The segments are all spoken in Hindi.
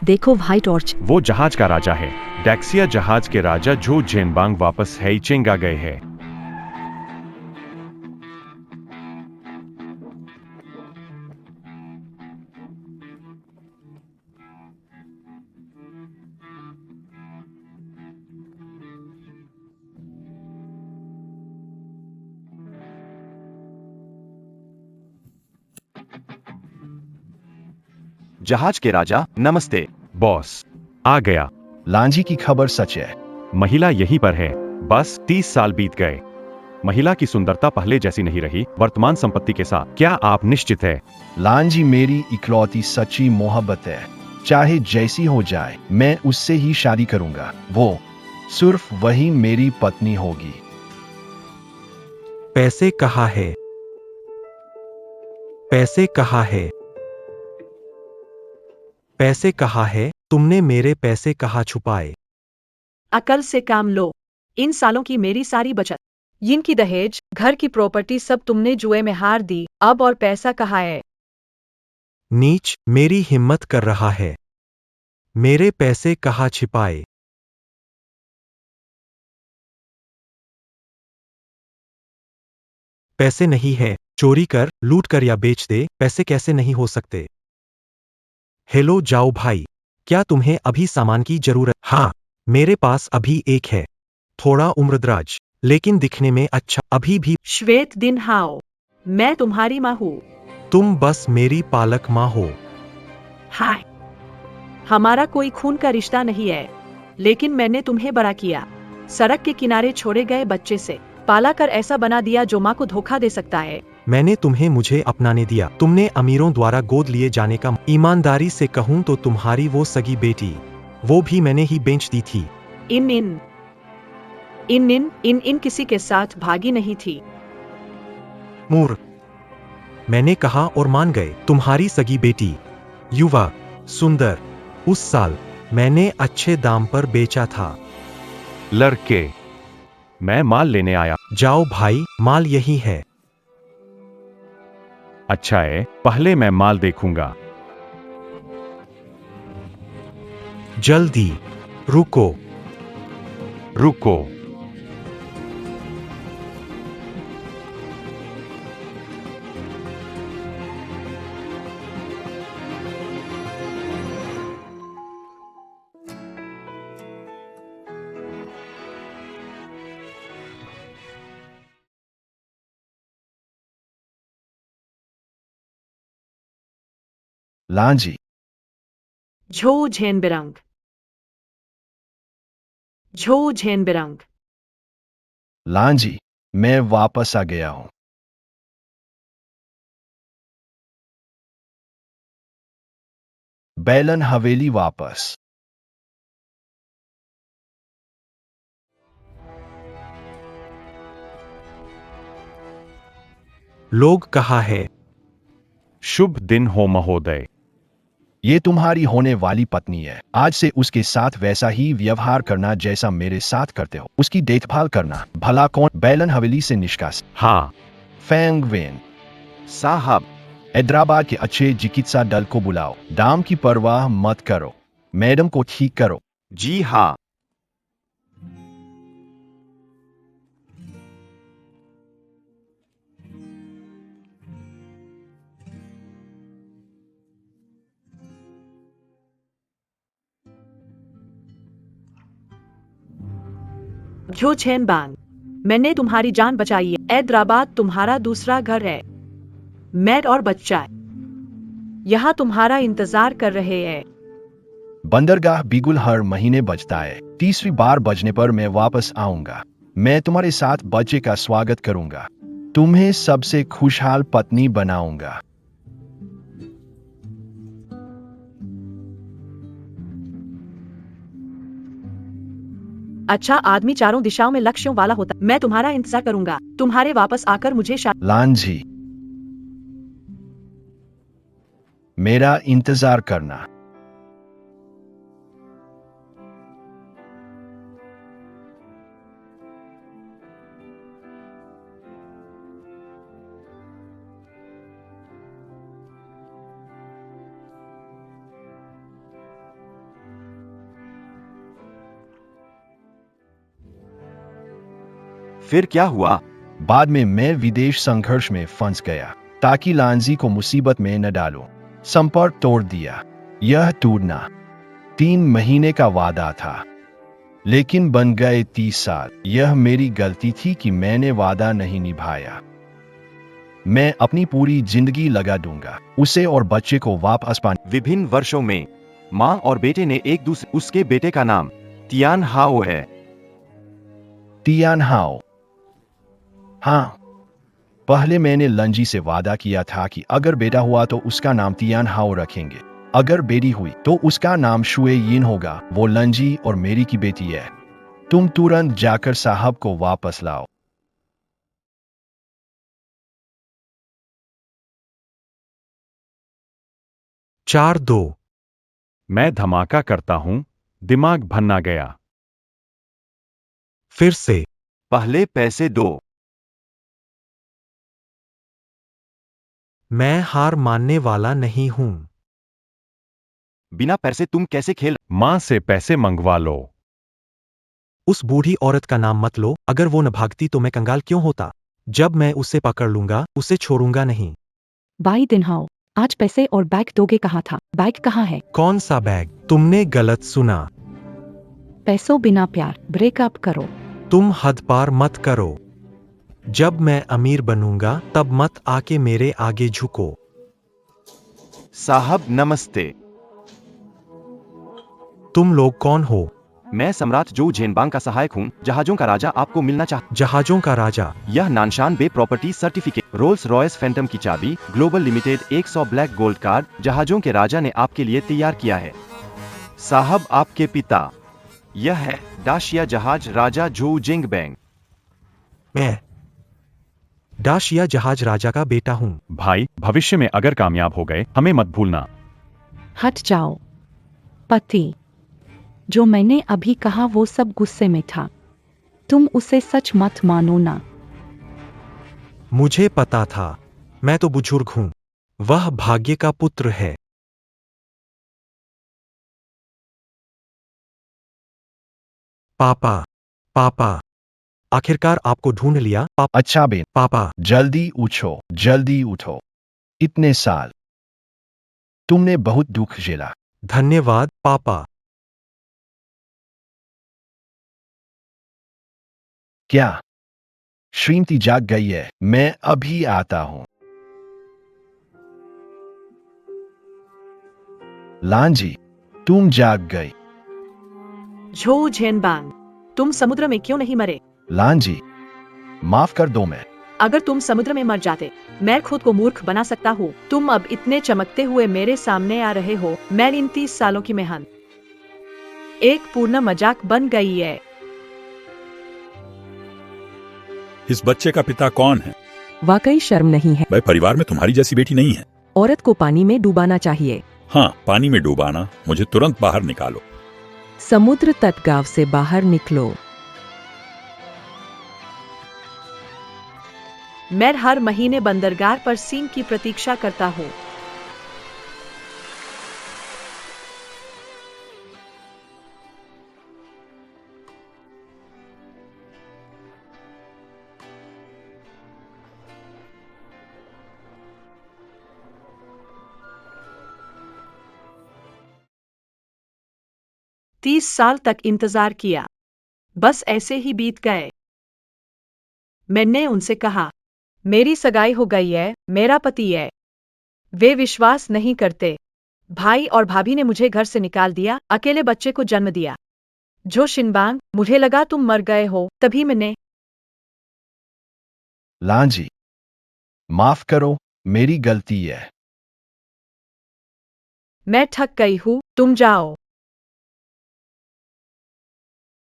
देखो भाई टॉर्च। वो जहाज का राजा है। डैक्सिया जहाज के राजा झो झेनबांग वापस हेइचेंग आ गए हैं। जहाज के राजा नमस्ते। बॉस आ गया। लांजी की खबर सच है। महिला यहीं पर है। बस 30 साल बीत गए। महिला की सुंदरता पहले जैसी नहीं रही। वर्तमान संपत्ति के साथ क्या आप निश्चित है? लांजी मेरी इकलौती सच्ची मोहब्बत है। चाहे जैसी हो जाए मैं उससे ही शादी करूंगा। वो सिर्फ वही मेरी पत्नी होगी। पैसे कहाँ है? पैसे कहाँ है? पैसे कहाँ है? तुमने मेरे पैसे कहाँ छुपाए? अकल से काम लो। इन सालों की मेरी सारी बचत, इनकी दहेज, घर की प्रॉपर्टी सब तुमने जुए में हार दी। अब और पैसा कहाँ है? नीच, मेरी हिम्मत कर रहा है। मेरे पैसे कहाँ छिपाए? पैसे नहीं है। चोरी कर, लूट कर या बेच दे, पैसे कैसे नहीं हो सकते? हेलो जाओ भाई, क्या तुम्हें अभी सामान की जरूरत? हाँ, मेरे पास अभी एक है। थोड़ा उम्रदराज, लेकिन दिखने में अच्छा। अभी भी श्वेत दिन हाओ, मैं तुम्हारी माँ हूँ। तुम बस मेरी पालक माँ हो। हाय, हमारा कोई खून का रिश्ता नहीं है, लेकिन मैंने तुम्हें बड़ा किया। सड़क के किनारे छोड़े गए बच्चे से पाला कर ऐसा बना दिया जो माँ को धोखा दे सकता है। मैंने तुम्हें मुझे अपनाने दिया। तुमने अमीरों द्वारा गोद लिए जाने का। ईमानदारी से कहूं तो तुम्हारी वो सगी बेटी, वो भी मैंने ही बेच दी थी। इन इन इन इन इन इन किसी के साथ भागी नहीं थी। मूर्ख, मैंने कहा और मान गए। तुम्हारी सगी बेटी, युवा, सुंदर, उस साल मैंने अच्छे दाम पर बेचा था। लड़के, मैं माल लेने आया। जाओ भाई, माल यही है। अच्छा है, पहले मैं माल देखूंगा। जल्दी, रुको। रुको। लांजी, झो झेन बिरंग, झो झेन बिरंग। लांजी, मैं वापस आ गया हूं। बैलन हवेली वापस। लोग कहाँ है? शुभ दिन हो महोदय। ये तुम्हारी होने वाली पत्नी है। आज से उसके साथ वैसा ही व्यवहार करना जैसा मेरे साथ करते हो। उसकी देखभाल करना। भला कौन? बैलन हवेली से निष्कासित। हाँ फैंग वेन साहब, हैदराबाद के अच्छे चिकित्सा दल को बुलाओ। दाम की परवाह मत करो। मैडम को ठीक करो। जी हाँ। झो झेन बांग, मैंने तुम्हारी जान बचाई है। हैदराबाद तुम्हारा दूसरा घर है। मैं और बच्चा यहाँ तुम्हारा इंतजार कर रहे हैं। बंदरगाह बिगुल हर महीने बजता है। तीसरी बार बजने पर मैं वापस आऊंगा। मैं तुम्हारे साथ बच्चे का स्वागत करूंगा। तुम्हें सबसे खुशहाल पत्नी बनाऊंगा। अच्छा आदमी चारों दिशाओं में लक्ष्यों वाला होता। मैं तुम्हारा इंतजार करूंगा। तुम्हारे वापस आकर मुझे लांजी, मेरा इंतजार करना। फिर क्या हुआ? बाद में मैं विदेश संघर्ष में फंस गया ताकि लांजी को मुसीबत में न डालूं। संपर्क तोड़ दिया। यह टूटना 3 महीने का वादा था, लेकिन बन गए 30 साल। यह मेरी गलती थी कि मैंने वादा नहीं निभाया। मैं अपनी पूरी जिंदगी लगा दूंगा उसे और बच्चे को वापस पाने। विभिन्न वर्षों में माँ और बेटे ने एक दूसरे, उसके बेटे का नाम तियान हाओ है। तियान हाओ। हाँ, पहले मैंने लंजी से वादा किया था कि अगर बेटा हुआ तो उसका नाम तियान हाओ रखेंगे। अगर बेटी हुई तो उसका नाम शुए यिन होगा। वो लंजी और मेरी की बेटी है। तुम तुरंत जाकर साहब को वापस लाओ। 4-2। मैं धमाका करता हूं, दिमाग भन्ना गया। फिर से। पहले पैसे दो। मैं हार मानने वाला नहीं हूं। बिना पैसे तुम कैसे खेल? माँ से पैसे मंगवा लो। उस बूढ़ी औरत का नाम मत लो। अगर वो न भागती तो मैं कंगाल क्यों होता? जब मैं उसे पकड़ लूंगा, उसे छोड़ूंगा नहीं। भाई दिनहाओ, आज पैसे और बैग दोगे कहा था। बैग कहाँ है? कौन सा बैग? तुमने गलत सुना। पैसों बिना प्यार, ब्रेकअप करो। तुम हद पार मत करो। जब मैं अमीर बनूंगा तब मत आके मेरे आगे झुको। साहब नमस्ते। तुम लोग कौन हो? मैं सम्राट जो झेनबांग का सहायक हूँ। जहाजों का राजा आपको मिलना चाहता। जहाजों का राजा? यह Nanshan bay property certificate, Rolls Royce Phantom की चाबी, global limited 100 black gold card जहाजों के राजा ने आपके लिए तैयार किया है। साहब आपके पिता। यह है डाशिया जहाज राजा जो जिंगबैंग। मैं डाशिया जहाज राजा का बेटा हूं। भाई, भविष्य में अगर कामयाब हो गए, हमें मत भूलना। हट जाओ। पति, जो मैंने अभी कहा वो सब गुस्से में था। तुम उसे सच मत मानो ना। मुझे पता था। मैं तो बुजुर्ग हूं। वह भाग्य का पुत्र है। पापा, पापा, आखिरकार आपको ढूंढ लिया। अच्छा बेन, पापा, जल्दी उठो, जल्दी उठो। इतने साल तुमने बहुत दुख झेला। धन्यवाद पापा। क्या श्रीमती जाग गई है? मैं अभी आता हूं। लांजी, तुम जाग गई। झो झेनबांग, तुम समुद्र में क्यों नहीं मरे? लांजी, माफ कर दो। मैं अगर तुम समुद्र में मर जाते, मैं खुद को मूर्ख बना सकता हूँ। तुम अब इतने चमकते हुए मेरे सामने आ रहे हो। मैं इन 30 सालों की मेहनत एक पूर्ण मजाक बन गई है। इस बच्चे का पिता कौन है? वाकई शर्म नहीं है। भाई, परिवार में तुम्हारी जैसी बेटी नहीं है। औरत को पानी में डुबाना चाहिए। हाँ, पानी में डूबाना। मुझे तुरंत बाहर निकालो। समुद्र तट गांव से बाहर निकलो। मैं हर महीने बंदरगाह पर सीन की प्रतीक्षा करता हूँ। तीस साल तक इंतजार किया, बस ऐसे ही बीत गए। मैंने उनसे कहा, मेरी सगाई हो गई है, मेरा पति है। वे विश्वास नहीं करते। भाई और भाभी ने मुझे घर से निकाल दिया, अकेले बच्चे को जन्म दिया। जो शिनबांग, मुझे लगा तुम मर गए हो, तभी मैंने। लांजी, माफ करो, मेरी गलती है। मैं थक गई हूँ, तुम जाओ।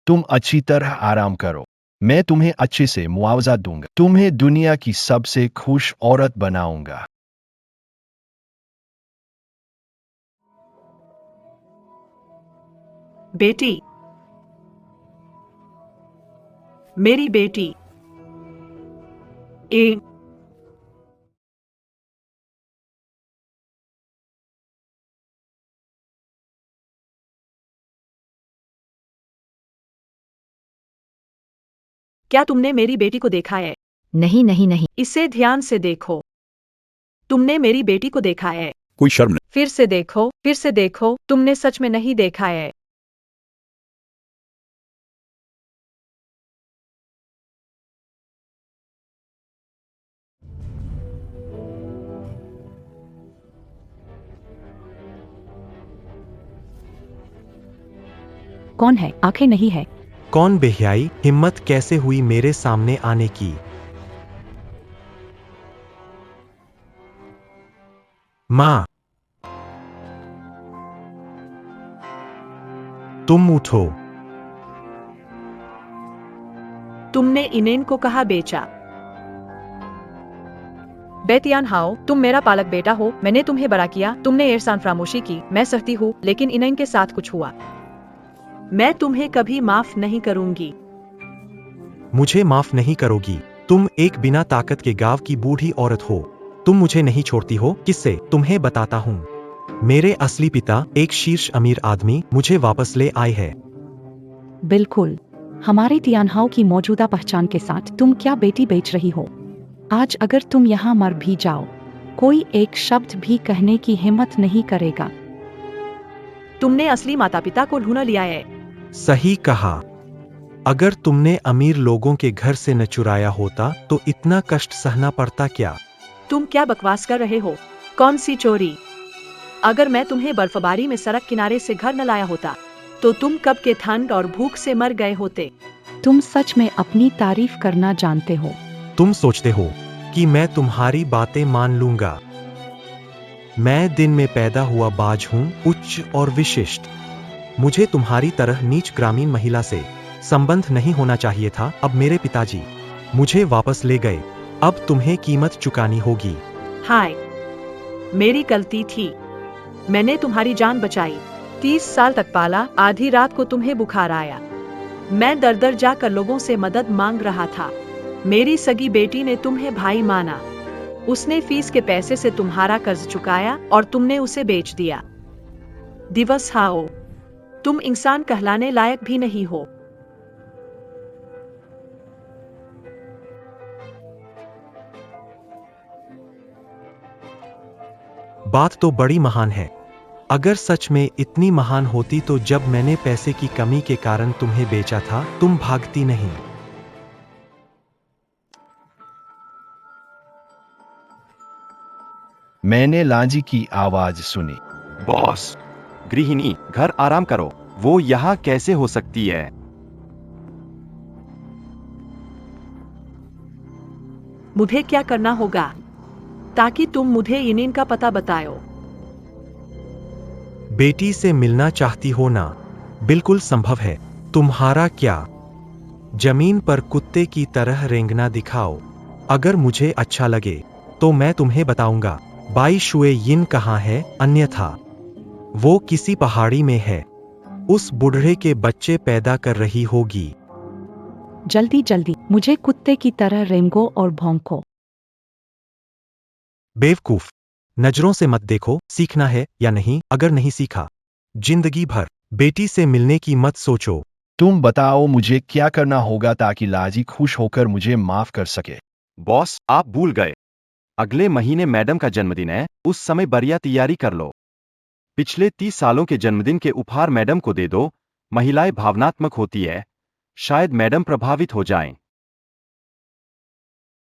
तुम अच्छी तरह आराम करो। मैं तुम्हें अच्छे से मुआवजा दूंगा। तुम्हें दुनिया की सबसे खुश औरत बनाऊंगा। बेटी, मेरी बेटी। ए क्या तुमने मेरी बेटी को देखा है? नहीं नहीं नहीं। इसे ध्यान से देखो। तुमने मेरी बेटी को देखा है? कोई शर्म नहीं। फिर से देखो, फिर से देखो, तुमने सच में नहीं देखा है। कौन है? आंखें नहीं है। कौन बेहयाई हिम्मत कैसे हुई मेरे सामने आने की? माँ, तुम उठो। तुमने इनेन को कहाँ बेचा? बेतियान हाओ, तुम मेरा पालक बेटा हो, मैंने तुम्हें बड़ा किया, तुमने एहसान फरामोशी की, मैं सहती हूँ, लेकिन इनेन के साथ कुछ हुआ। मैं तुम्हें कभी माफ नहीं करूंगी। मुझे माफ नहीं करोगी। तुम एक बिना ताकत के गांव की बूढ़ी औरत हो। तुम मुझे नहीं छोड़ती हो। किससे? तुम्हें बताता हूँ। मेरे असली पिता, एक शीर्ष अमीर आदमी, मुझे वापस ले आए हैं। बिल्कुल। हमारे तियानहाओ की मौजूदा पहचान के साथ तुम क्या बेटी बेच रही हो? आज अगर तुम यहाँ मर भी जाओ, कोई एक शब्द भी कहने की हिम्मत नहीं करेगा। तुमने असली माता पिता को ढूंढ लिया है। सही कहा। अगर तुमने अमीर लोगों के घर से न चुराया होता तो इतना कष्ट सहना पड़ता क्या? तुम क्या बकवास कर रहे हो? कौन सी चोरी? अगर मैं तुम्हें बर्फबारी में सड़क किनारे से घर न लाया होता, तो तुम कब के ठंड और भूख से मर गए होते। तुम सच में अपनी तारीफ करना जानते हो। तुम सोचते हो कि मैं तुम्हारी बातें मान लूंगा? मैं दिन में पैदा हुआ बाज हूँ, उच्च और विशिष्ट। मुझे तुम्हारी तरह नीच ग्रामीण महिला से संबंध नहीं होना चाहिए था। अब मेरे पिताजी मुझे वापस ले गए। अब तुम्हें कीमत चुकानी होगी। हाय, मेरी गलती थी। मैंने तुम्हारी जान बचाई, 30 साल तक पाला। आधी रात को तुम्हें बुखार आया, मैं दर दर जाकर लोगों से मदद मांग रहा था। मेरी सगी बेटी ने तुम्हें भाई माना, उसने फीस के पैसे से तुम्हारा कर्ज चुकाया और तुमने उसे बेच दिया। दिवस हाओ, तुम इंसान कहलाने लायक भी नहीं हो। बात तो बड़ी महान है। अगर सच में इतनी महान होती तो जब मैंने पैसे की कमी के कारण तुम्हें बेचा था, तुम भागती नहीं। मैंने लांजी की आवाज सुनी। बॉस, गृहिणी, घर आराम करो। वो यहाँ कैसे हो सकती है? मुझे क्या करना होगा ताकि तुम मुझे इनेन का पता बताओ? बेटी से मिलना चाहती हो ना? बिल्कुल संभव है। तुम्हारा क्या? जमीन पर कुत्ते की तरह रेंगना दिखाओ। अगर मुझे अच्छा लगे तो मैं तुम्हें बताऊंगा। बाई शुए यिन कहाँ है? अन्यथा वो किसी पहाड़ी में है। उस बूढ़े के बच्चे पैदा कर रही होगी। जल्दी जल्दी मुझे कुत्ते की तरह रेंगो और भौंको। बेवकूफ, नजरों से मत देखो। सीखना है या नहीं? अगर नहीं सीखा, जिंदगी भर बेटी से मिलने की मत सोचो। तुम बताओ मुझे क्या करना होगा ताकि लाजी खुश होकर मुझे माफ कर सके। बॉस, आप भूल गए। अगले महीने मैडम का जन्मदिन है, उस समय बढ़िया तैयारी कर लो। पिछले 30 सालों के जन्मदिन के उपहार मैडम को दे दो। महिलाएं भावनात्मक होती है, शायद मैडम प्रभावित हो जाएं।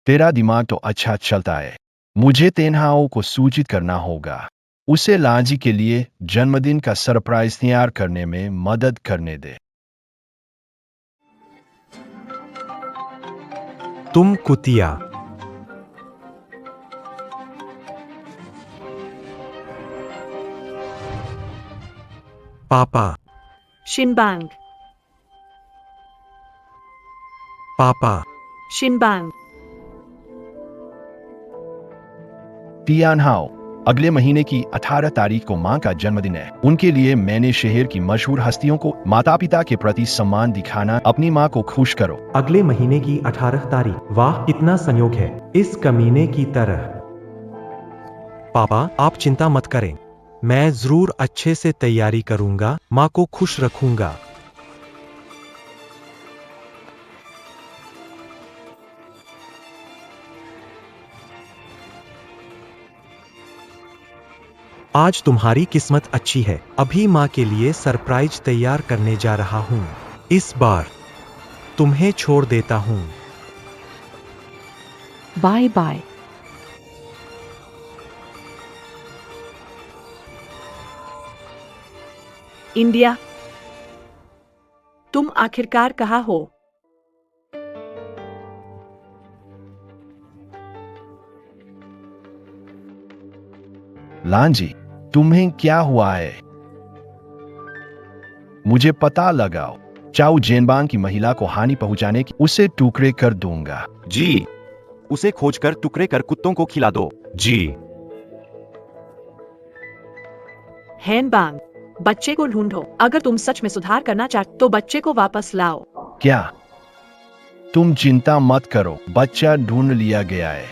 तेरा दिमाग तो अच्छा चलता है। मुझे तेनहाओ को सूचित करना होगा। उसे लांजी के लिए जन्मदिन का सरप्राइज तैयार करने में मदद करने दे। तुम कुतिया। पापा, शिनबांग, पापा, शिनबांग। तियानहाओ, अगले महीने की 18 तारीख को मां का जन्मदिन है। उनके लिए मैंने शहर की मशहूर हस्तियों को माता पिता के प्रति सम्मान दिखाना। अपनी मां को खुश करो। अगले महीने की 18 तारीख। वाह, कितना संयोग है। इस कमीने की तरह। पापा, आप चिंता मत करें, मैं जरूर अच्छे से तैयारी करूंगा। मां को खुश रखूंगा। आज तुम्हारी किस्मत अच्छी है। अभी माँ के लिए सरप्राइज तैयार करने जा रहा हूँ। इस बार तुम्हें छोड़ देता हूँ। Bye bye. इंडिया, तुम आखिरकार कहाँ हो? लांजी, तुम्हें क्या हुआ है? मुझे पता लगाओ। चाउ जेनबांग की महिला को हानि पहुंचाने की, उसे टुकड़े कर दूंगा। जी। उसे खोजकर टुकड़े कर कुत्तों को खिला दो। जी। हैनबांग, बच्चे को ढूंढो। अगर तुम सच में सुधार करना चाहते तो बच्चे को वापस लाओ। क्या? तुम चिंता मत करो, बच्चा ढूंढ लिया गया है।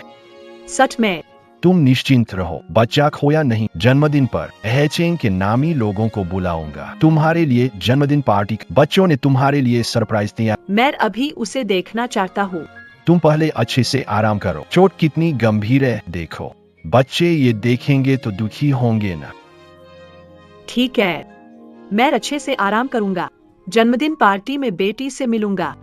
सच में? तुम निश्चिंत रहो, बच्चा खोया नहीं। जन्मदिन पर एहचेंग के नामी लोगों को बुलाऊंगा तुम्हारे लिए जन्मदिन पार्टी। बच्चों ने तुम्हारे लिए सरप्राइज दिया। मैं अभी उसे देखना चाहता हूँ। तुम पहले अच्छे से आराम करो। चोट कितनी गंभीर है देखो। बच्चे ये देखेंगे तो दुखी होंगे ना। ठीक है, मैं अच्छे से आराम करूंगा। जन्मदिन पार्टी में बेटी से मिलूंगा।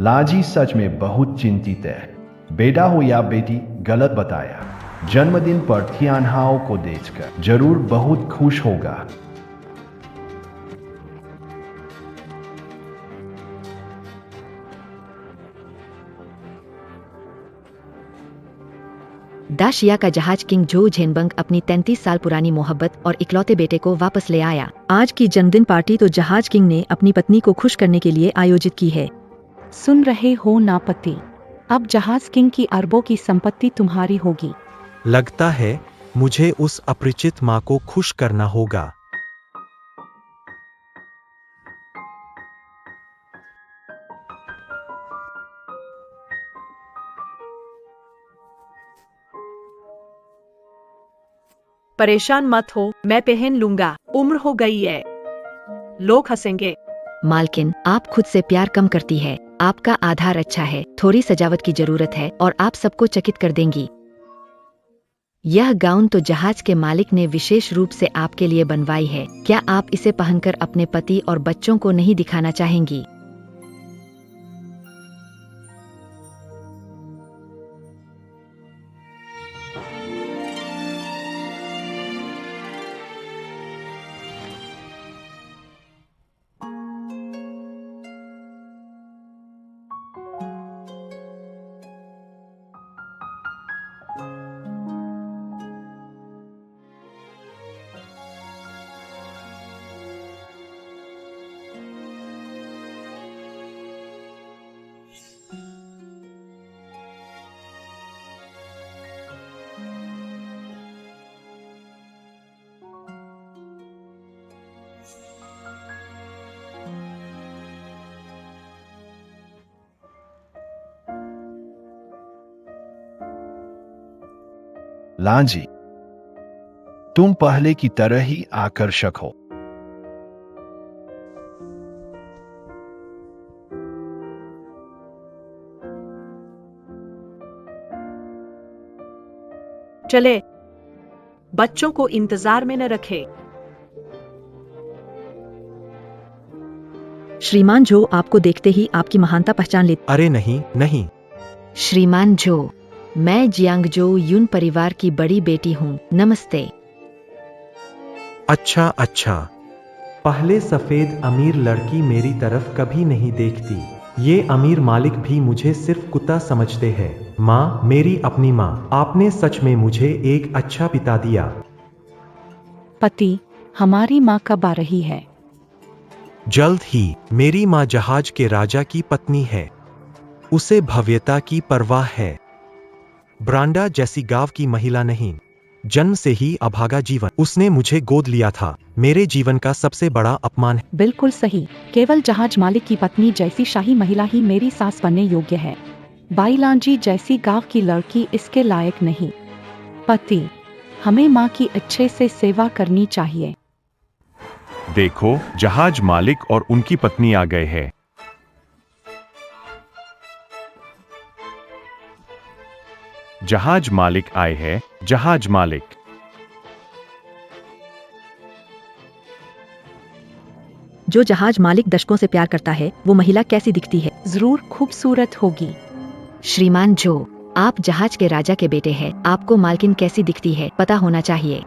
लाजी सच में बहुत चिंतित है। बेटा हो या बेटी, गलत बताया। जन्मदिन पर थियानहाओ को देखकर जरूर बहुत खुश होगा। दाशिया का जहाज किंग जो झेनबंग अपनी 33 साल पुरानी मोहब्बत और इकलौते बेटे को वापस ले आया। आज की जन्मदिन पार्टी तो जहाज किंग ने अपनी पत्नी को खुश करने के लिए आयोजित की है। सुन रहे हो ना पति? अब जहाज किंग की अरबों की संपत्ति तुम्हारी होगी। लगता है मुझे उस अपरिचित माँ को खुश करना होगा। परेशान मत हो, मैं पहन लूंगा। उम्र हो गई है, लोग हंसेंगे। मालकिन, आप खुद से प्यार कम करती है। आपका आधार अच्छा है, थोड़ी सजावट की जरूरत है और आप सबको चकित कर देंगी। यह गाउन तो जहाज के मालिक ने विशेष रूप से आपके लिए बनवाई है। क्या आप इसे पहनकर अपने पति और बच्चों को नहीं दिखाना चाहेंगी? लांजी, तुम पहले की तरह ही आकर्षक हो। चले, बच्चों को इंतजार में न रखे। श्रीमान जो आपको देखते ही आपकी महानता पहचान लेती। अरे नहीं नहीं। श्रीमान जो, मैं जियांगजो यून परिवार की बड़ी बेटी हूँ। नमस्ते। अच्छा अच्छा। पहले सफेद अमीर लड़की मेरी तरफ कभी नहीं देखती। ये अमीर मालिक भी मुझे सिर्फ कुत्ता समझते हैं। माँ, मेरी अपनी माँ, आपने सच में मुझे एक अच्छा पिता दिया। पति, हमारी माँ कब आ रही है? जल्द ही। मेरी माँ जहाज के राजा की पत्नी है। उसे भव्यता की परवाह है। ब्रांडा जैसी गांव की महिला नहीं। जन्म से ही अभागा जीवन। उसने मुझे गोद लिया था। मेरे जीवन का सबसे बड़ा अपमान है। बिल्कुल सही। केवल जहाज मालिक की पत्नी जैसी शाही महिला ही मेरी सास बनने योग्य है। बाईलांजी जैसी गांव की लड़की इसके लायक नहीं। पति, हमें माँ की अच्छे से सेवा करनी चाहिए। देखो, जहाज मालिक और उनकी पत्नी आ गए हैं। जहाज मालिक आए हैं। जहाज मालिक। जो जहाज मालिक दशकों से प्यार करता है, वो महिला कैसी दिखती है? जरूर खूबसूरत होगी। श्रीमान जो, आप जहाज के राजा के बेटे हैं, आपको मालकिन कैसी दिखती है पता होना चाहिए।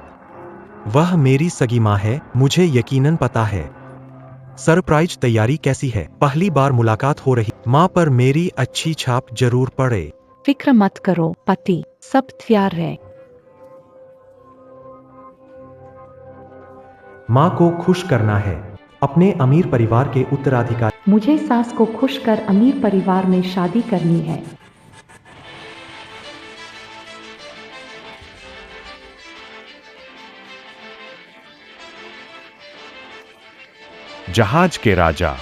वह मेरी सगी माँ है, मुझे यकीनन पता है। सरप्राइज तैयारी कैसी है? पहली बार मुलाकात हो रही, माँ पर मेरी अच्छी छाप जरूर पड़े। फिक्र मत करो पति, सब तैयार है। माँ को खुश करना है, अपने अमीर परिवार के उत्तराधिकारी। मुझे सास को खुश कर अमीर परिवार में शादी करनी है। जहाज के राजा।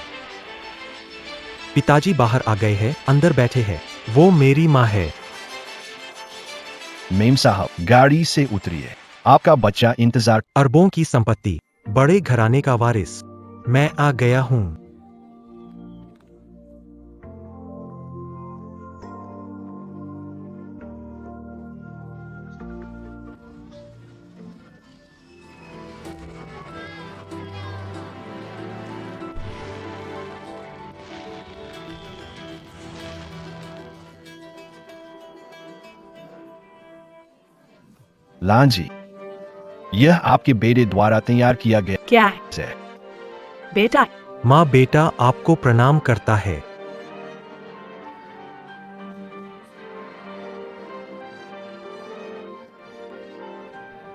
पिताजी बाहर आ गए हैं, अंदर बैठे हैं। वो मेरी माँ है। मेम साहब, गाड़ी से उतरिए, आपका बच्चा इंतजार। अरबों की संपत्ति, बड़े घराने का वारिस, मैं आ गया हूँ। लांजी, यह आपके बेटे द्वारा तैयार किया गया क्या है। बेटा? माँ, बेटा आपको प्रणाम करता है।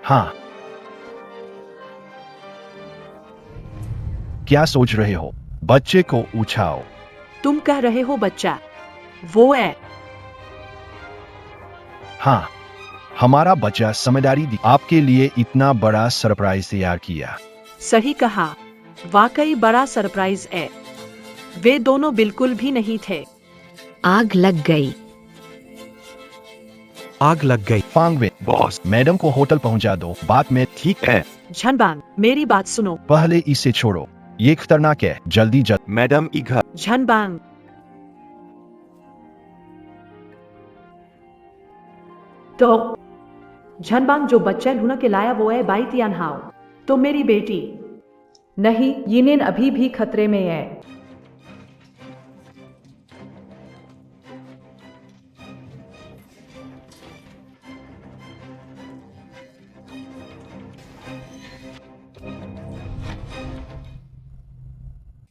हाँ, क्या सोच रहे हो? बच्चे को उठाओ। तुम कह रहे हो बच्चा वो है? हाँ, हमारा बच्चा समझदारी दी आपके लिए इतना बड़ा सरप्राइज तैयार किया। सही कहा, वाकई बड़ा सरप्राइज है। वे दोनों बिल्कुल भी नहीं थे। आग लग गई। आग लग गई। फांगवे, बॉस, मैडम को होटल पहुंचा दो, बाद में। ठीक है। झनबांग, मेरी बात सुनो। पहले इसे छोड़ो, ये खतरनाक है। जल्दी मैडम ई घर। झनबांग, तो झनबांग, जो बच्चा ढूंढ के लाया वो है बाई तियानहाओ, तो मेरी बेटी नहीं। यिनेन अभी भी खतरे में है।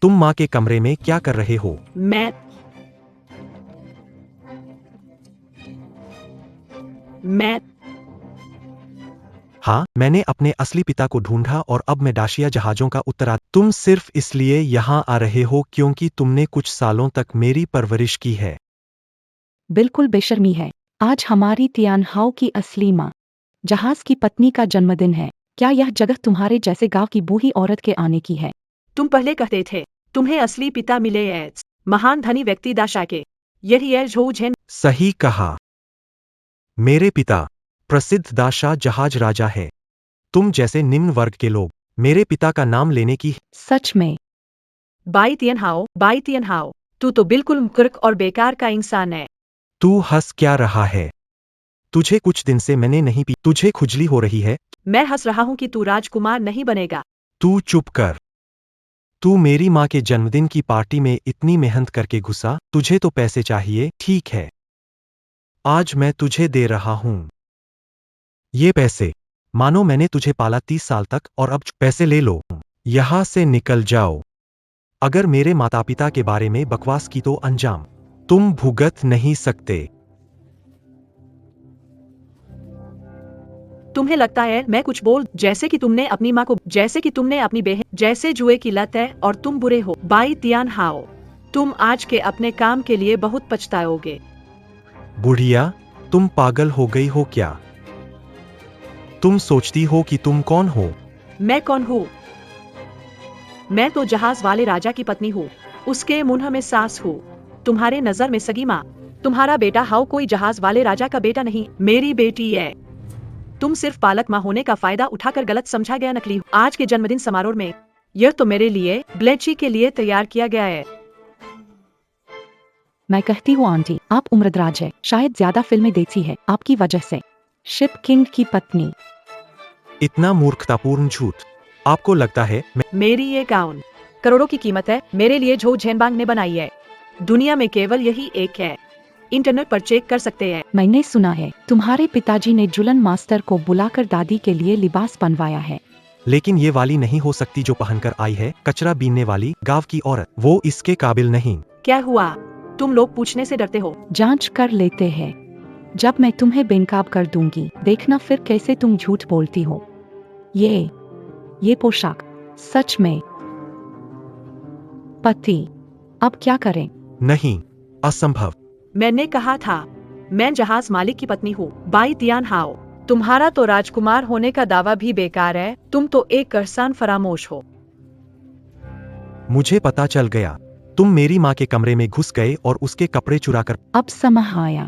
तुम माँ के कमरे में क्या कर रहे हो? मैं हाँ, मैंने अपने असली पिता को ढूंढा और अब मैं डाशिया जहाजों का उत्तराधिकारी। तुम सिर्फ इसलिए यहाँ आ रहे हो क्योंकि तुमने कुछ सालों तक मेरी परवरिश की है। बिल्कुल बेशर्मी है। आज हमारी तियानहाओ की असली माँ, जहाज की पत्नी का जन्मदिन है। क्या यह जगह तुम्हारे जैसे गांव की बूढ़ी औरत के आने की है? तुम पहले कहते थे तुम्हें असली पिता मिले हैं, महान धनी व्यक्ति दाशा के। यही है जो झेन। सही कहा, मेरे पिता प्रसिद्ध दाशा जहाज राजा है। तुम जैसे निम्न वर्ग के लोग मेरे पिता का नाम लेने की। सच में? बाई तियानहाओ, तू तो बिल्कुल मुकर्क और बेकार का इंसान है। तू हंस क्या रहा है? तुझे कुछ दिन से मैंने नहीं पी, तुझे खुजली हो रही है। मैं हंस रहा हूँ कि तू राजकुमार नहीं बनेगा। तू चुप कर। तू मेरी माँ के जन्मदिन की पार्टी में इतनी मेहनत करके घुसा, तुझे तो पैसे चाहिए। ठीक है, आज मैं तुझे दे रहा हूँ ये पैसे। मानो मैंने तुझे पाला 30 साल तक और अब पैसे ले लो, यहाँ से निकल जाओ। अगर मेरे माता पिता के बारे में बकवास की तो अंजाम तुम भुगत नहीं सकते। तुम्हें लगता है मैं कुछ बोल, जैसे कि तुमने अपनी माँ को, जैसे कि तुमने अपनी बहन, जैसे जुए की लत है और तुम बुरे हो। बाई तियानहाओ, तुम आज के अपने काम के लिए बहुत पछताओगे। बुढ़िया, तुम पागल हो गई हो क्या? तुम सोचती हो कि तुम कौन हो? मैं कौन हूँ? मैं तो जहाज वाले राजा की पत्नी हूँ, उसके मुंह में सास हूँ। तुम्हारे नजर में सगी माँ। तुम्हारा बेटा हाउ कोई जहाज वाले राजा का बेटा नहीं, मेरी बेटी है। तुम सिर्फ पालक माँ होने का फायदा उठाकर गलत समझा गया नकली हो। आज के जन्मदिन समारोह में यह तो मेरे लिए ब्लेची के लिए तैयार किया गया है। मैं कहती हूँ आंटी, आप उम्रदराज है, शायद ज्यादा फिल्में देखती है आपकी वजह से। शिप किंग की पत्नी। इतना मूर्खतापूर्ण झूठ। आपको लगता है मेरी ये गाउन करोड़ों की कीमत है, मेरे लिए झो झेनबांग ने बनाई है। दुनिया में केवल यही एक है, इंटरनेट पर चेक कर सकते हैं। मैंने सुना है तुम्हारे पिताजी ने जुलन मास्टर को बुलाकर दादी के लिए लिबास बनवाया है। लेकिन ये वाली नहीं हो सकती जो पहनकर आई है, कचरा बीनने वाली गांव की औरत। वो इसके काबिल नहीं। क्या हुआ? तुम लोग पूछने से डरते हो? जांच कर लेते हैं। जब मैं तुम्हें बेनकाब कर दूंगी, देखना फिर कैसे तुम झूठ बोलती हो। ये पोशाक सच में। पति, अब क्या करें? नहीं, असंभव। मैंने कहा था, मैं जहाज मालिक की पत्नी हूँ। बाई तियान हाओ, तुम्हारा तो राजकुमार होने का दावा भी बेकार है, तुम तो एक करसान फरामोश हो। मुझे पता चल गया, तुम मेरी माँ के कमरे में घुस गए और उसके कपड़े चुराकर। अब समय आया।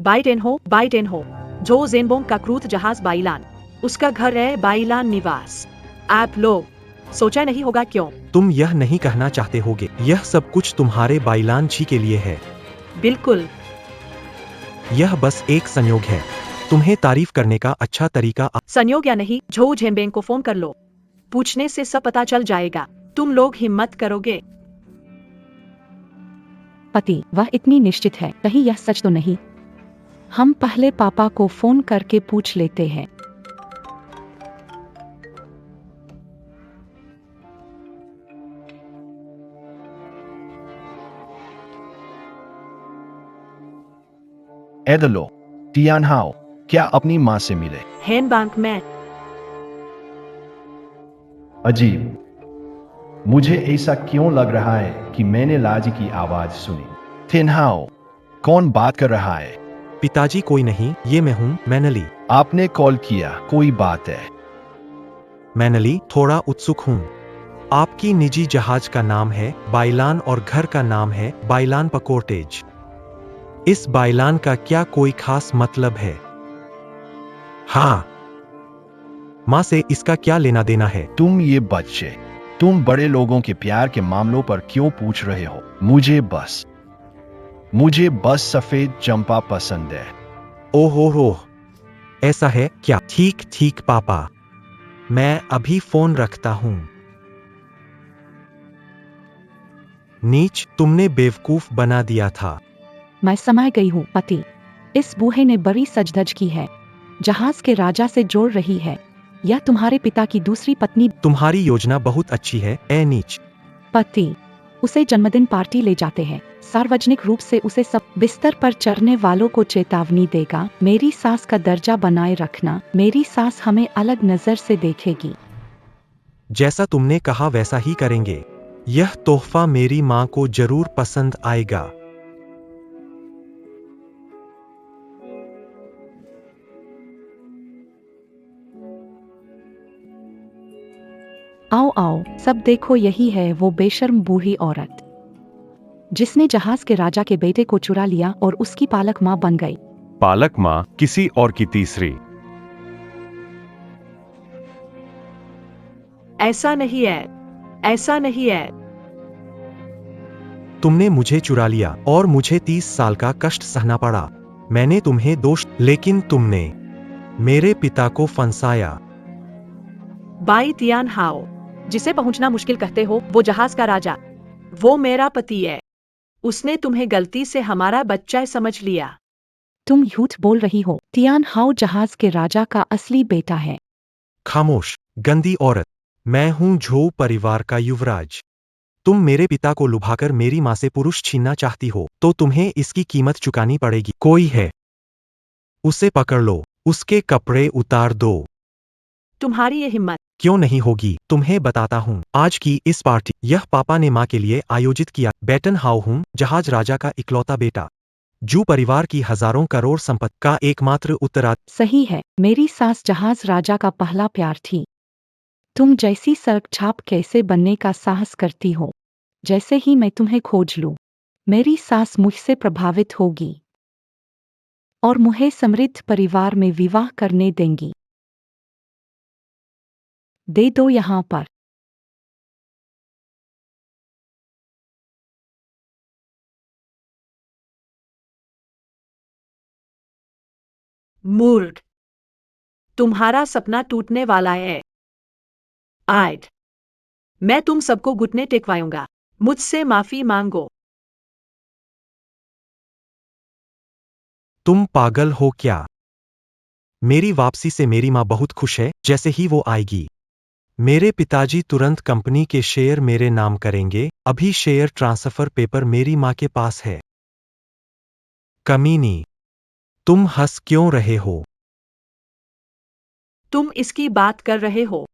बाइटेन हो, जो जेनबोंग का क्रूत जहाज बाइलान, उसका घर है बाइलान निवास। आप लोग सोचा नहीं होगा क्यों? तुम यह नहीं कहना चाहते होगे यह सब कुछ तुम्हारे बाइलान जी के लिए है? बिल्कुल। यह बस एक संयोग है। तुम्हें तारीफ करने का अच्छा तरीका संयोग या नहीं, झो झेनबेंग को फोन कर लो, पूछने से सब पता चल जाएगा। तुम लोग हिम्मत करोगे? पति, वह इतनी निश्चित है, कहीं यह सच तो नहीं? हम पहले पापा को फोन करके पूछ लेते हैं। एदलो, टियान हाओ, क्या अपनी माँ से मिले? हेन बैंक में। अजीब, मुझे ऐसा क्यों लग रहा है कि मैंने लाजी की आवाज सुनी। थिनहाओ, कौन बात कर रहा है? पिताजी कोई नहीं, ये मैं हूँ, मैनली। आपने कॉल किया, कोई बात है? मैनली, थोड़ा उत्सुक हूँ। आपकी निजी जहाज का नाम है बाइलान और घर का नाम है बाइलान पकोर्टेज। इस बाइलान का क्या कोई खास मतलब है? हाँ। माँ से इसका क्या लेना देना है? तुम ये बच्चे, तुम बड़े लोगों के प्यार के मामलों पर क्यों पूछ रहे हो? मुझे बस सफेद चंपा पसंद है। ओह, ऐसा है क्या? ठीक पापा, मैं अभी फोन रखता हूँ। नीच, तुमने बेवकूफ बना दिया था। मैं समय गई हूँ पति। इस बूहे ने बड़ी सजधज की है, जहाज के राजा से जोड़ रही है। यह तुम्हारे पिता की दूसरी पत्नी। तुम्हारी योजना बहुत अच्छी है ए नीच। पति, उसे जन्मदिन पार्टी ले जाते हैं, सार्वजनिक रूप से उसे सब बिस्तर पर चढ़ने वालों को चेतावनी देगा, मेरी सास का दर्जा बनाए रखना, मेरी सास हमें अलग नजर से देखेगी। जैसा तुमने कहा वैसा ही करेंगे। यह तोहफा मेरी माँ को जरूर पसंद आएगा। आओ, सब देखो, यही है वो बेशर्म बूढ़ी औरत जिसने जहाज के राजा के बेटे को चुरा लिया और उसकी पालक माँ बन गई। पालक माँ किसी और की तीसरी। ऐसा नहीं है। तुमने मुझे चुरा लिया और मुझे 30 साल का कष्ट सहना पड़ा। मैंने तुम्हें दोष, लेकिन तुमने मेरे पिता को फंसाया। बाई तियान हाओ, जिसे पहुंचना मुश्किल कहते हो, वो जहाज का राजा, वो मेरा पति है। उसने तुम्हें गलती से हमारा बच्चा समझ लिया। तुम झूठ बोल रही हो। तियान हाओ जहाज के राजा का असली बेटा है। खामोश, गंदी औरत। मैं हूँ झो परिवार का युवराज। तुम मेरे पिता को लुभाकर मेरी माँ से पुरुष छीनना चाहती हो, तो तुम्हें इसकी कीमत चुकानी पड़ेगी। कोई है, उसे पकड़ लो, उसके कपड़े उतार दो। तुम्हारी ये हिम्मत क्यों नहीं होगी? तुम्हें बताता हूँ। आज की इस पार्टी यह पापा ने माँ के लिए आयोजित किया। बेटन हाउ हूँ, जहाज राजा का इकलौता बेटा, जू परिवार की हजारों करोड़ संपत्ति का एकमात्र उत्तराधिकारी। सही है, मेरी सास जहाज राजा का पहला प्यार थी। तुम जैसी सड़क छाप कैसे बनने का साहस करती हो? जैसे ही मैं तुम्हें खोज लूं, मेरी सास मुझसे प्रभावित होगी और मुझे समृद्ध परिवार में विवाह करने देंगी। दे दो यहाँ पर। मूर्ख, तुम्हारा सपना टूटने वाला है। आज मैं तुम सबको घुटने टेकवाऊंगा। मुझसे माफी मांगो। तुम पागल हो क्या? मेरी वापसी से मेरी माँ बहुत खुश है। जैसे ही वो आएगी, मेरे पिताजी तुरंत कंपनी के शेयर मेरे नाम करेंगे। अभी शेयर ट्रांसफर पेपर मेरी माँ के पास है। कमीनी, तुम हंस क्यों रहे हो? तुम इसकी बात कर रहे हो?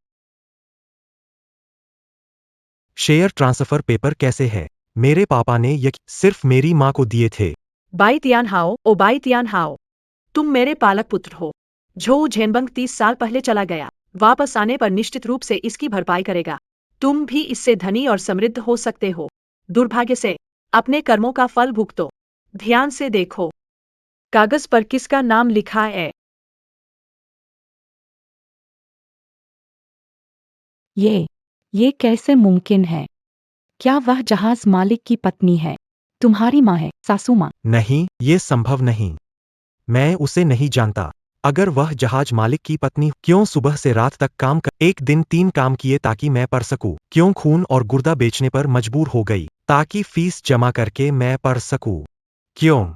शेयर ट्रांसफर पेपर कैसे है? मेरे पापा ने सिर्फ मेरी माँ को दिए थे। बाई तियानहाओ, ओ बाई तियानहाओ, तुम मेरे पालक पुत्र हो। झो झेनबंग 30 साल पहले चला गया। वापस आने पर निश्चित रूप से इसकी भरपाई करेगा। तुम भी इससे धनी और समृद्ध हो सकते हो। दुर्भाग्य से अपने कर्मों का फल भुगतो। ध्यान से देखो, कागज पर किसका नाम लिखा है? ये कैसे मुमकिन है? क्या वह जहाज मालिक की पत्नी है? तुम्हारी माँ है, सासू माँ? नहीं, ये संभव नहीं। मैं उसे नहीं जानता। अगर वह जहाज मालिक की पत्नी, क्यों सुबह से रात तक काम कर, एक दिन 3 काम किए ताकि मैं पढ़ सकूं? क्यों खून और गुर्दा बेचने पर मजबूर हो गई ताकि फीस जमा करके मैं पढ़ सकूं? क्यों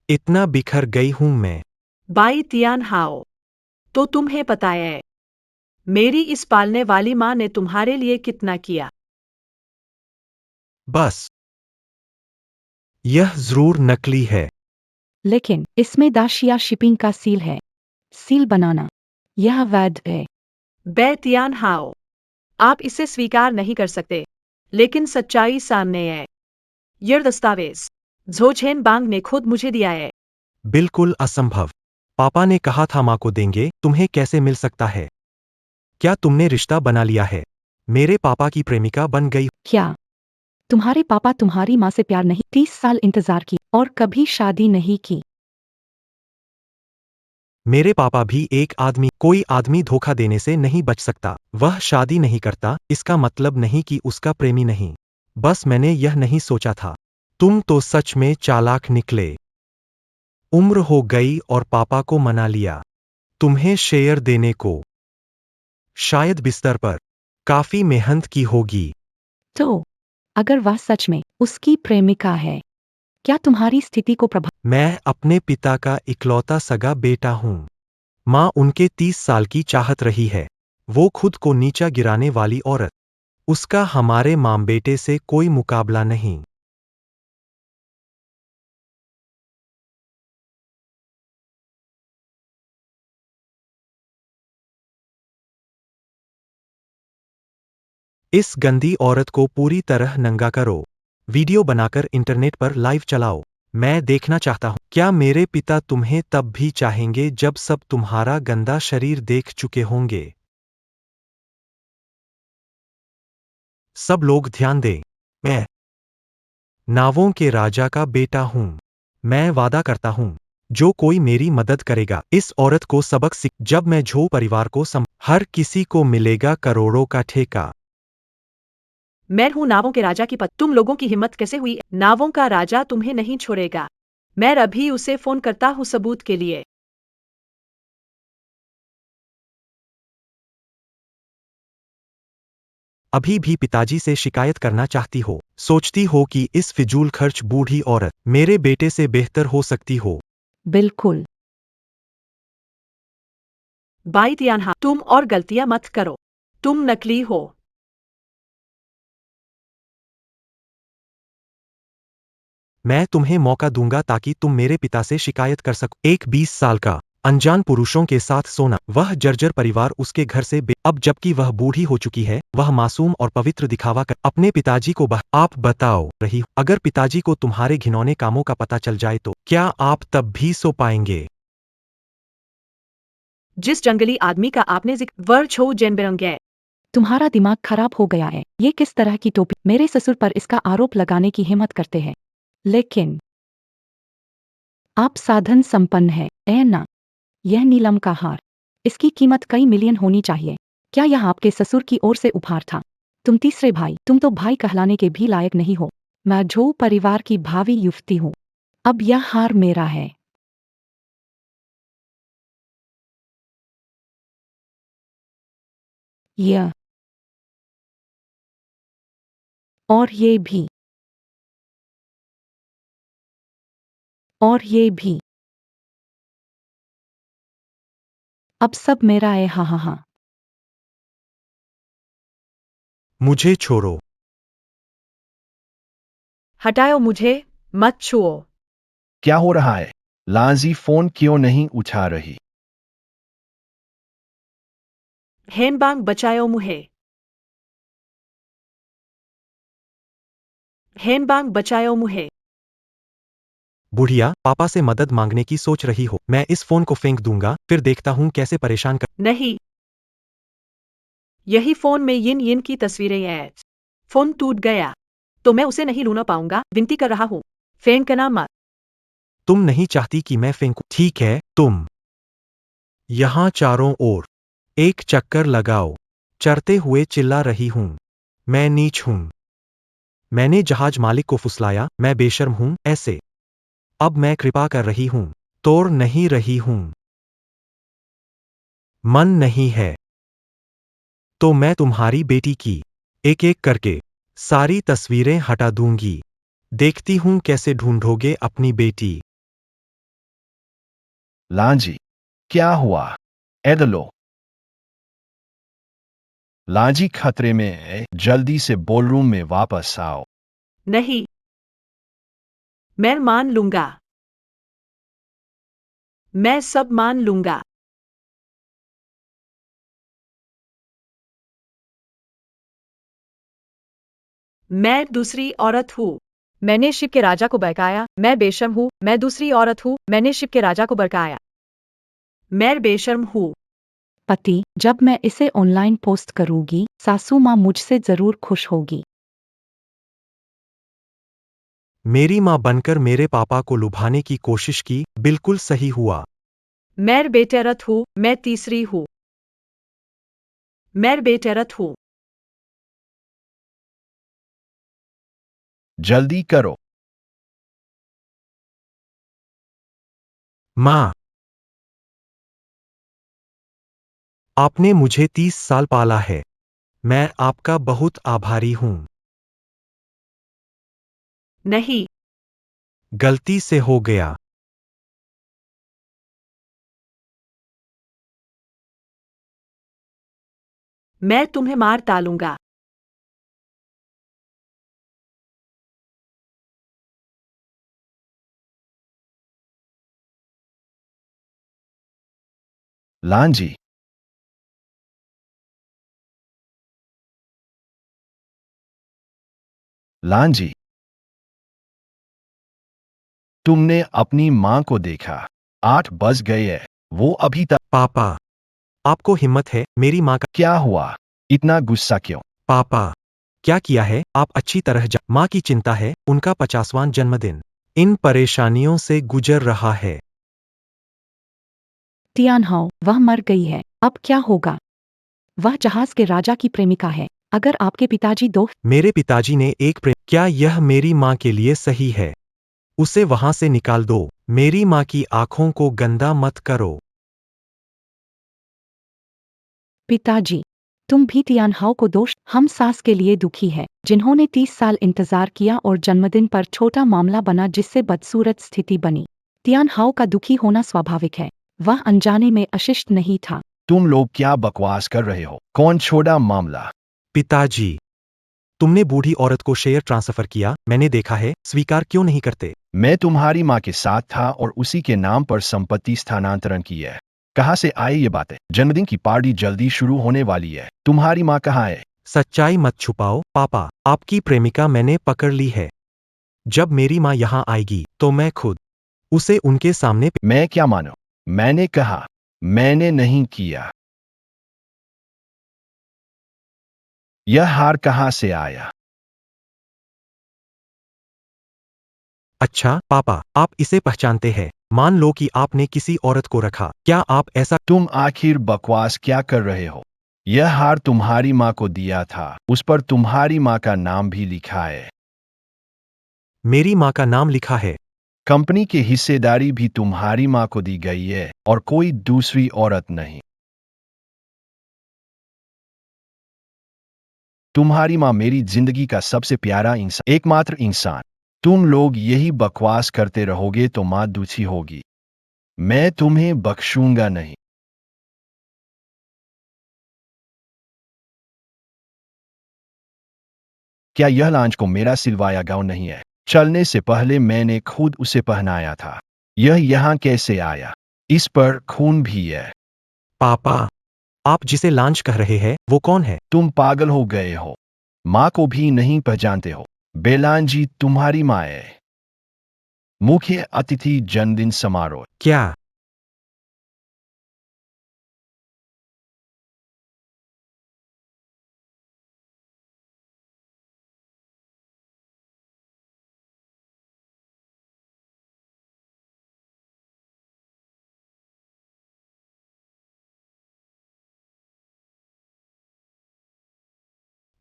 इतना बिखर गई हूं मैं? बाई तियानहाओ, तो तुम्हें पता है मेरी इस पालने वाली माँ ने तुम्हारे लिए कितना किया? बस, यह जरूर नकली है। लेकिन इसमें दाशिया शिपिंग का सील है। सील बनाना यह वैध है। बे तियानहाओ, आप इसे स्वीकार नहीं कर सकते, लेकिन सच्चाई सामने है। यह दस्तावेज झोझेन बांग ने खुद मुझे दिया है। बिल्कुल असंभव। पापा ने कहा था माँ को देंगे। तुम्हें कैसे मिल सकता है? क्या तुमने रिश्ता बना लिया है? मेरे पापा की प्रेमिका बन गई? क्या तुम्हारे पापा तुम्हारी माँ से प्यार नहीं? 30 साल इंतजार की और कभी शादी नहीं की। मेरे पापा भी कोई आदमी धोखा देने से नहीं बच सकता। वह शादी नहीं करता, इसका मतलब नहीं कि उसका प्रेमी नहीं। बस मैंने यह नहीं सोचा था। तुम तो सच में चालाक निकले। उम्र हो गई और पापा को मना लिया तुम्हें शेयर देने को। शायद बिस्तर पर काफी मेहनत की होगी। तो अगर वह सच में उसकी प्रेमिका है, क्या तुम्हारी स्थिति को प्रभावित? मैं अपने पिता का इकलौता सगा बेटा हूं। माँ उनके 30 साल की चाहत रही है। वो खुद को नीचा गिराने वाली औरत। उसका हमारे माँ बेटे से कोई मुकाबला नहीं। इस गंदी औरत को पूरी तरह नंगा करो। वीडियो बनाकर इंटरनेट पर लाइव चलाओ। मैं देखना चाहता हूं। क्या मेरे पिता तुम्हें तब भी चाहेंगे जब सब तुम्हारा गंदा शरीर देख चुके होंगे? सब लोग ध्यान दें। मैं नावों के राजा का बेटा हूं। मैं वादा करता हूं, जो कोई मेरी मदद करेगा, इस औरत को सबक सीख। जब मैं झो परिवार को हर किसी को मिलेगा करोड़ों का ठेका। मैं हूँ नावों के राजा की पत्नी। तुम लोगों की हिम्मत कैसे हुई? नावों का राजा तुम्हें नहीं छोड़ेगा। मैं अभी उसे फोन करता हूँ सबूत के लिए। अभी भी पिताजी से शिकायत करना चाहती हो? सोचती हो कि इस फिजूल खर्च बूढ़ी औरत मेरे बेटे से बेहतर हो सकती हो? बिल्कुल। बाई तियानहा, तुम और गलतियां मत करो। तुम नकली हो। मैं तुम्हें मौका दूंगा ताकि तुम मेरे पिता से शिकायत कर सको। एक 20 साल का अनजान पुरुषों के साथ सोना, वह जर्जर परिवार उसके घर से अब जबकि वह बूढ़ी हो चुकी है, वह मासूम और पवित्र दिखावा कर अपने पिताजी को आप बताओ रही हो, अगर पिताजी को तुम्हारे घिनौने कामों का पता चल जाए तो क्या आप तब भी सो पाएंगे? जिस जंगली आदमी का आपने जिक्र, वह छो जेनबेरंग है। तुम्हारा दिमाग खराब हो गया है। ये किस तरह की टोपी? मेरे ससुर पर इसका आरोप लगाने की हिम्मत करते हैं। लेकिन आप साधन संपन्न है, ऐ ना? यह नीलम का हार, इसकी कीमत कई मिलियन होनी चाहिए। क्या यह आपके ससुर की ओर से उपहार था? तुम तीसरे भाई, तुम तो भाई कहलाने के भी लायक नहीं हो। मैं झो परिवार की भावी युवती हूँ। अब यह हार मेरा है। यह और ये भी और ये भी अब सब मेरा है। हाँ हाँ हाँ। मुझे छोड़ो। हटाओ मुझे, मत छुओ। क्या हो रहा है? लांजी फोन क्यों नहीं उठा रही? हेनबांग बचाओ मुझे। हेनबांग बचाओ मुझे। बुढ़िया, पापा से मदद मांगने की सोच रही हो। मैं इस फोन को फेंक दूंगा, फिर देखता हूं कैसे परेशान कर। नहीं, यही फोन में यिन यिन की तस्वीरें हैं। फोन टूट गया तो मैं उसे नहीं लूना पाऊंगा। विनती कर रहा हूं, फेंकना मत। तुम नहीं चाहती कि मैं फेंकूं। ठीक है, तुम यहां चारों ओर एक चक्कर लगाओ। चरते हुए चिल्ला रही हूं। मैं नीच हूं। मैंने जहाज मालिक को फुसलाया। मैं बेशर्म हूं ऐसे। अब मैं कृपा कर रही हूं। तोड़ नहीं रही हूं। मन नहीं है तो मैं तुम्हारी बेटी की एक एक करके सारी तस्वीरें हटा दूंगी। देखती हूं कैसे ढूंढोगे अपनी बेटी। लांजी, क्या हुआ? एडलो। लांजी खतरे में है, जल्दी से बॉलरूम में वापस आओ। नहीं, मैं मान लूंगा। मैं सब मान लूंगा। मैं दूसरी औरत हूँ। मैंने शिव के राजा को बहकाया। मैं बेशर्म हूँ। मैं दूसरी औरत हूँ। मैंने शिव के राजा को बहकाया। मैं बेशर्म हूँ। पति, जब मैं इसे ऑनलाइन पोस्ट करूंगी, सासू माँ मुझसे जरूर खुश होगी। मेरी मां बनकर मेरे पापा को लुभाने की कोशिश की। बिल्कुल सही हुआ। मैं बेटरत हूँ। मैं तीसरी हूँ। मैं बेटरत हूँ। जल्दी करो। मां, आपने मुझे 30 साल पाला है। मैं आपका बहुत आभारी हूं। नहीं, गलती से हो गया। मैं तुम्हें मार डालूंगा। लांजी, लांजी, तुमने अपनी मां को देखा? 8 बज गए हैं, वो अभी तक। पापा, आपको हिम्मत है मेरी मां का। क्या हुआ? इतना गुस्सा क्यों? पापा, क्या किया है? आप अच्छी तरह मां की चिंता है। उनका 50वां जन्मदिन इन परेशानियों से गुजर रहा है। तियानहाओ, वह मर गई है। अब क्या होगा? वह जहाज के राजा की प्रेमिका है। अगर आपके पिताजी दो मेरे पिताजी ने एक प्रेम। क्या यह मेरी मां के लिए सही है? उसे वहां से निकाल दो। मेरी मां की आंखों को गंदा मत करो। पिताजी, तुम भी तियानहाओ को दोष। हम सास के लिए दुखी है, जिन्होंने 30 साल इंतजार किया और जन्मदिन पर छोटा मामला बना जिससे बदसूरत स्थिति बनी। तियानहाओ का दुखी होना स्वाभाविक है। वह अनजाने में अशिष्ट नहीं था। तुम लोग क्या बकवास कर रहे हो? कौन छोड़ा मामला? पिताजी, तुमने बूढ़ी औरत को शेयर ट्रांसफर किया। मैंने देखा है। स्वीकार क्यों नहीं करते? मैं तुम्हारी माँ के साथ था और उसी के नाम पर संपत्ति स्थानांतरण की है। कहाँ से आई ये बातें? जन्मदिन की पार्टी जल्दी शुरू होने वाली है। तुम्हारी माँ कहाँ है? सच्चाई मत छुपाओ। पापा, आपकी प्रेमिका मैंने पकड़ ली है। जब मेरी मां यहां आएगी तो मैं खुद उसे उनके सामने। मैं क्या मानो? मैंने कहा, मैंने नहीं किया। यह हार कहाँ से आया? अच्छा पापा, आप इसे पहचानते हैं। मान लो कि आपने किसी औरत को रखा। क्या आप ऐसा? तुम आखिर बकवास क्या कर रहे हो? यह हार तुम्हारी माँ को दिया था। उस पर तुम्हारी माँ का नाम भी लिखा है। मेरी मां का नाम लिखा है। कंपनी की हिस्सेदारी भी तुम्हारी माँ को दी गई है और कोई दूसरी औरत नहीं। तुम्हारी माँ मेरी जिंदगी का सबसे प्यारा इंसान, एकमात्र इंसान। तुम लोग यही बकवास करते रहोगे तो माँ दुखी होगी। मैं तुम्हें बख्शूंगा नहीं। क्या यह लांच को मेरा सिलवाया गाउन नहीं है? चलने से पहले मैंने खुद उसे पहनाया था। यह यहाँ कैसे आया? इस पर खून भी है। पापा, आप जिसे लांच कह रहे हैं वो कौन है? तुम पागल हो गए हो? माँ को भी नहीं पहचानते हो? बेलांजी तुम्हारी माँ है। मुख्य अतिथि जन्मदिन समारोह। क्या?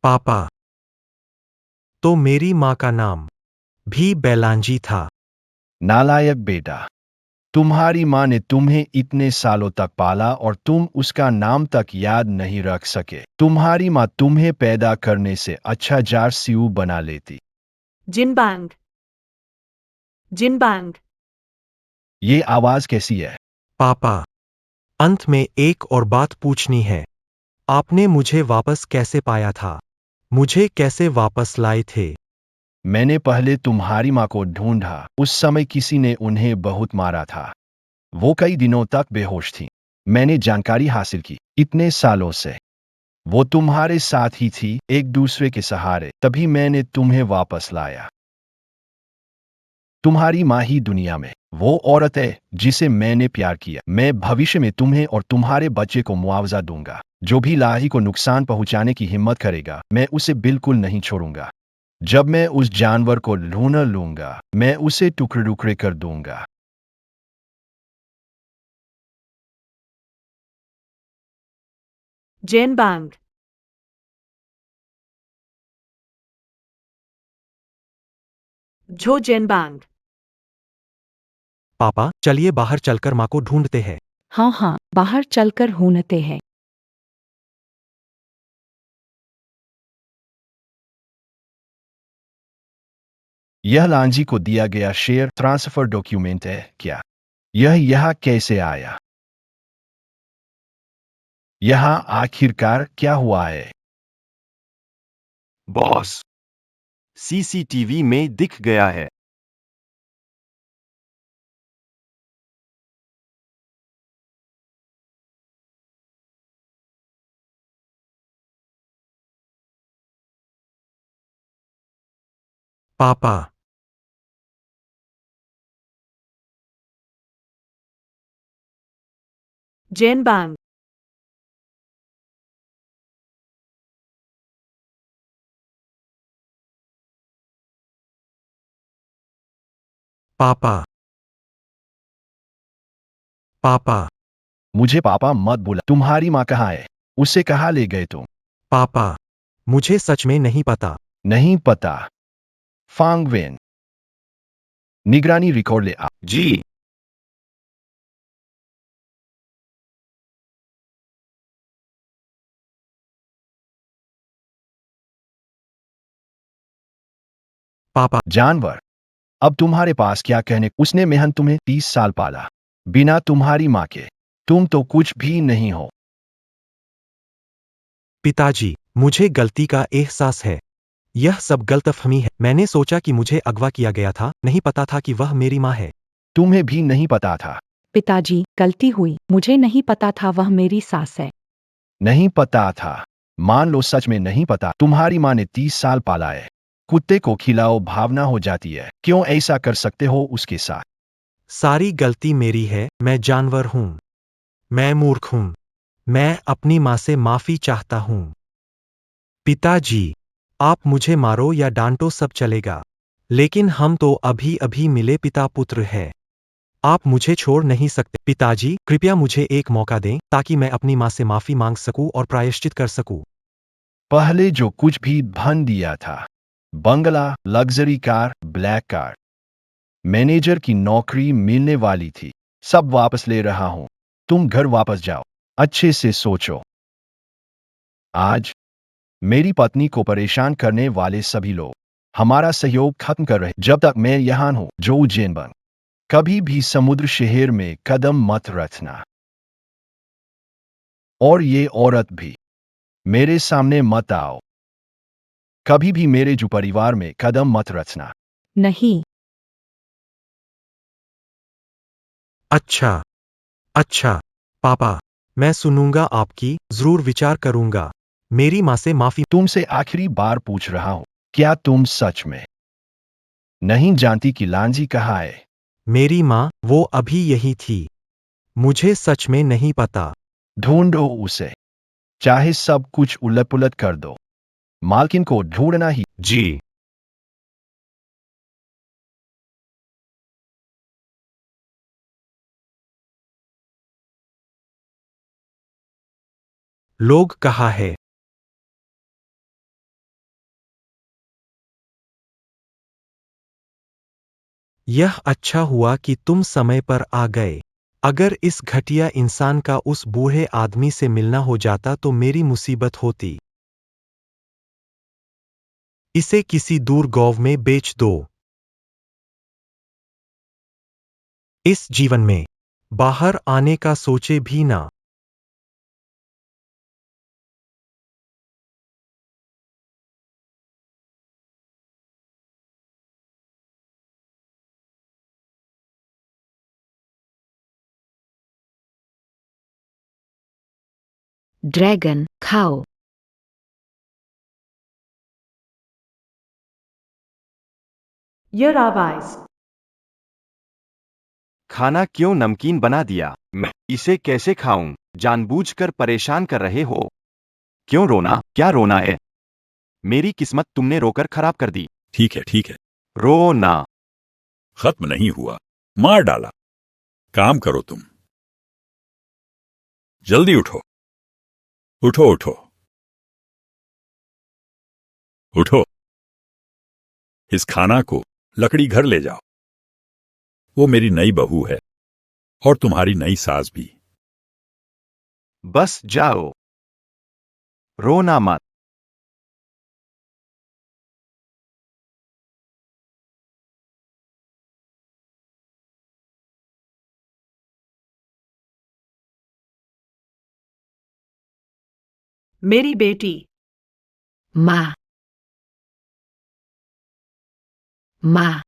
पापा, तो मेरी माँ का नाम भी बेलांजी था। नालायक बेटा, तुम्हारी माँ ने तुम्हें इतने सालों तक पाला और तुम उसका नाम तक याद नहीं रख सके। तुम्हारी माँ तुम्हें पैदा करने से अच्छा जार सीऊ बना लेती। जिनबांग, जिनबांग, ये आवाज कैसी है? पापा, अंत में एक और बात पूछनी है। आपने मुझे वापस कैसे पाया था? मुझे कैसे वापस लाए थे? मैंने पहले तुम्हारी माँ को ढूंढा। उस समय किसी ने उन्हें बहुत मारा था। वो कई दिनों तक बेहोश थी। मैंने जानकारी हासिल की। इतने सालों से वो तुम्हारे साथ ही थी, एक दूसरे के सहारे। तभी मैंने तुम्हें वापस लाया। तुम्हारी माँ ही दुनिया में वो औरत है जिसे मैंने प्यार किया। मैं भविष्य में तुम्हें और तुम्हारे बच्चे को मुआवजा दूंगा। जो भी लाही को नुकसान पहुंचाने की हिम्मत करेगा, मैं उसे बिल्कुल नहीं छोड़ूंगा। जब मैं उस जानवर को ढूंढ लूंगा, मैं उसे टुकड़े टुकड़े कर दूंगा। जेनबांग, झो जेनबांग, पापा, चलिए बाहर चलकर माँ को ढूंढते हैं। हाँ हाँ, बाहर चलकर ढूंढते हैं। यह लांजी को दिया गया शेयर ट्रांसफर डॉक्यूमेंट है क्या? यह यहाँ कैसे आया? यहाँ आखिरकार क्या हुआ है? बॉस, सीसीटीवी में दिख गया है। पापा, जेनबांग, पापा, पापा, मुझे पापा मत बुला। तुम्हारी माँ कहाँ है? उसे कहाँ ले गए तुम? पापा, मुझे सच में नहीं पता। नहीं पता? फांगवेन, निगरानी रिकॉर्ड ले आ। जी। पापा, जानवर, अब तुम्हारे पास क्या कहने? उसने मेहन तुम्हें 30 साल पाला, बिना तुम्हारी माँ के। तुम तो कुछ भी नहीं हो। पिताजी, मुझे गलती का एहसास है। यह सब गलतफहमी है। मैंने सोचा कि मुझे अगवा किया गया था, नहीं पता था कि वह मेरी माँ है। तुम्हें भी नहीं पता था? पिताजी, गलती हुई। मुझे नहीं पता था वह मेरी सास है। नहीं पता था? मान लो सच में नहीं पता। तुम्हारी माँ ने 30 साल पाला है। कुत्ते को खिलाओ, भावना हो जाती है। क्यों ऐसा कर सकते हो उसके साथ? सारी गलती मेरी है। मैं जानवर हूँ। मैं मूर्ख हूँ। मैं अपनी माँ से माफी चाहता हूँ। पिताजी, आप मुझे मारो या डांटो, सब चलेगा। लेकिन हम तो अभी अभी मिले पिता पुत्र है। आप मुझे छोड़ नहीं सकते। पिताजी, कृपया मुझे एक मौका दें ताकि मैं अपनी माँ से माफी मांग सकूं और प्रायश्चित कर सकूं। पहले जो कुछ भी धन दिया था, बंगला, luxury car, black car, manager की नौकरी मिलने वाली थी, सब वापस ले रहा हूं। तुम घर वापस जाओ। अच्छे से सोचो। आज मेरी पत्नी को परेशान करने वाले सभी लोग हमारा सहयोग खत्म कर रहे जब तक मैं यहाँ हूँ जो जेनबंग। कभी भी समुद्र शहर में कदम मत रखना। और ये औरत भी मेरे सामने मत आओ। कभी भी मेरे जो परिवार में कदम मत रखना। नहीं। अच्छा अच्छा पापा, मैं सुनूंगा आपकी, जरूर विचार करूंगा। मेरी माँ से माफी। तुमसे आखिरी बार पूछ रहा हूं, क्या तुम सच में नहीं जानती कि लांजी कहाँ है? मेरी माँ वो अभी यही थी। मुझे सच में नहीं पता। ढूंढो उसे, चाहे सब कुछ उलट-पुलट कर दो। मालकिन को ढूंढना ही। जी। लोग कहाँ है? यह अच्छा हुआ कि तुम समय पर आ गए। अगर इस घटिया इंसान का उस बूढ़े आदमी से मिलना हो जाता तो मेरी मुसीबत होती। इसे किसी दूर गांव में बेच दो। इस जीवन में बाहर आने का सोचे भी ना। ड्रैगन खाओ। Your आवाज। खाना क्यों नमकीन बना दिया? मैं इसे कैसे खाऊं? जानबूझकर परेशान कर रहे हो। क्यों रोना? क्या रोना है? मेरी किस्मत तुमने रोकर खराब कर दी। ठीक है। रो ना। खत्म नहीं हुआ, मार डाला। काम करो तुम। जल्दी उठो। उठो उठो उठो। इस खाना को लकड़ी घर ले जाओ। वो मेरी नई बहू है और तुम्हारी नई सास भी। बस जाओ। रोना मत। मेरी बेटी। माँ। माँ।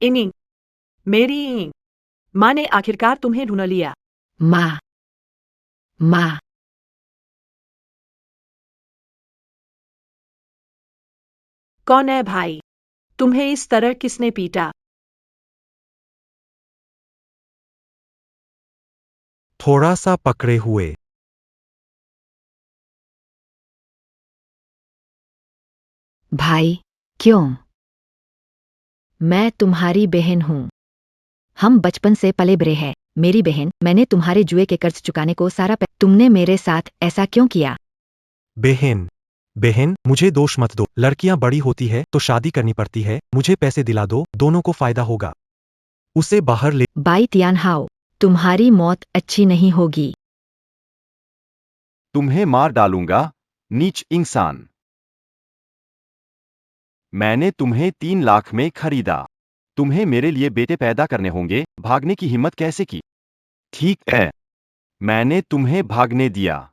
इनिंग। मेरी इंग। माँ ने आखिरकार तुम्हें ढूंढ लिया। माँ। माँ। कौन है भाई? तुम्हें इस तरह किसने पीटा? थोड़ा सा पकड़े हुए। भाई, क्यों? मैं तुम्हारी बहन हूँ। हम बचपन से पले बड़े हैं। मेरी बहन, मैंने तुम्हारे जुए के कर्ज चुकाने को तुमने मेरे साथ ऐसा क्यों किया? बहन बहन, मुझे दोष मत दो। लड़कियां बड़ी होती है तो शादी करनी पड़ती है। मुझे पैसे दिला दो, दोनों को फायदा होगा। उसे बाहर ले। बाई तियानहाओ, तुम्हारी मौत अच्छी नहीं होगी। तुम्हें मार डालूंगा, नीच इंसान। मैंने तुम्हें 3 लाख में खरीदा। तुम्हें मेरे लिए बेटे पैदा करने होंगे। भागने की हिम्मत कैसे की? ठीक है, मैंने तुम्हें भागने दिया।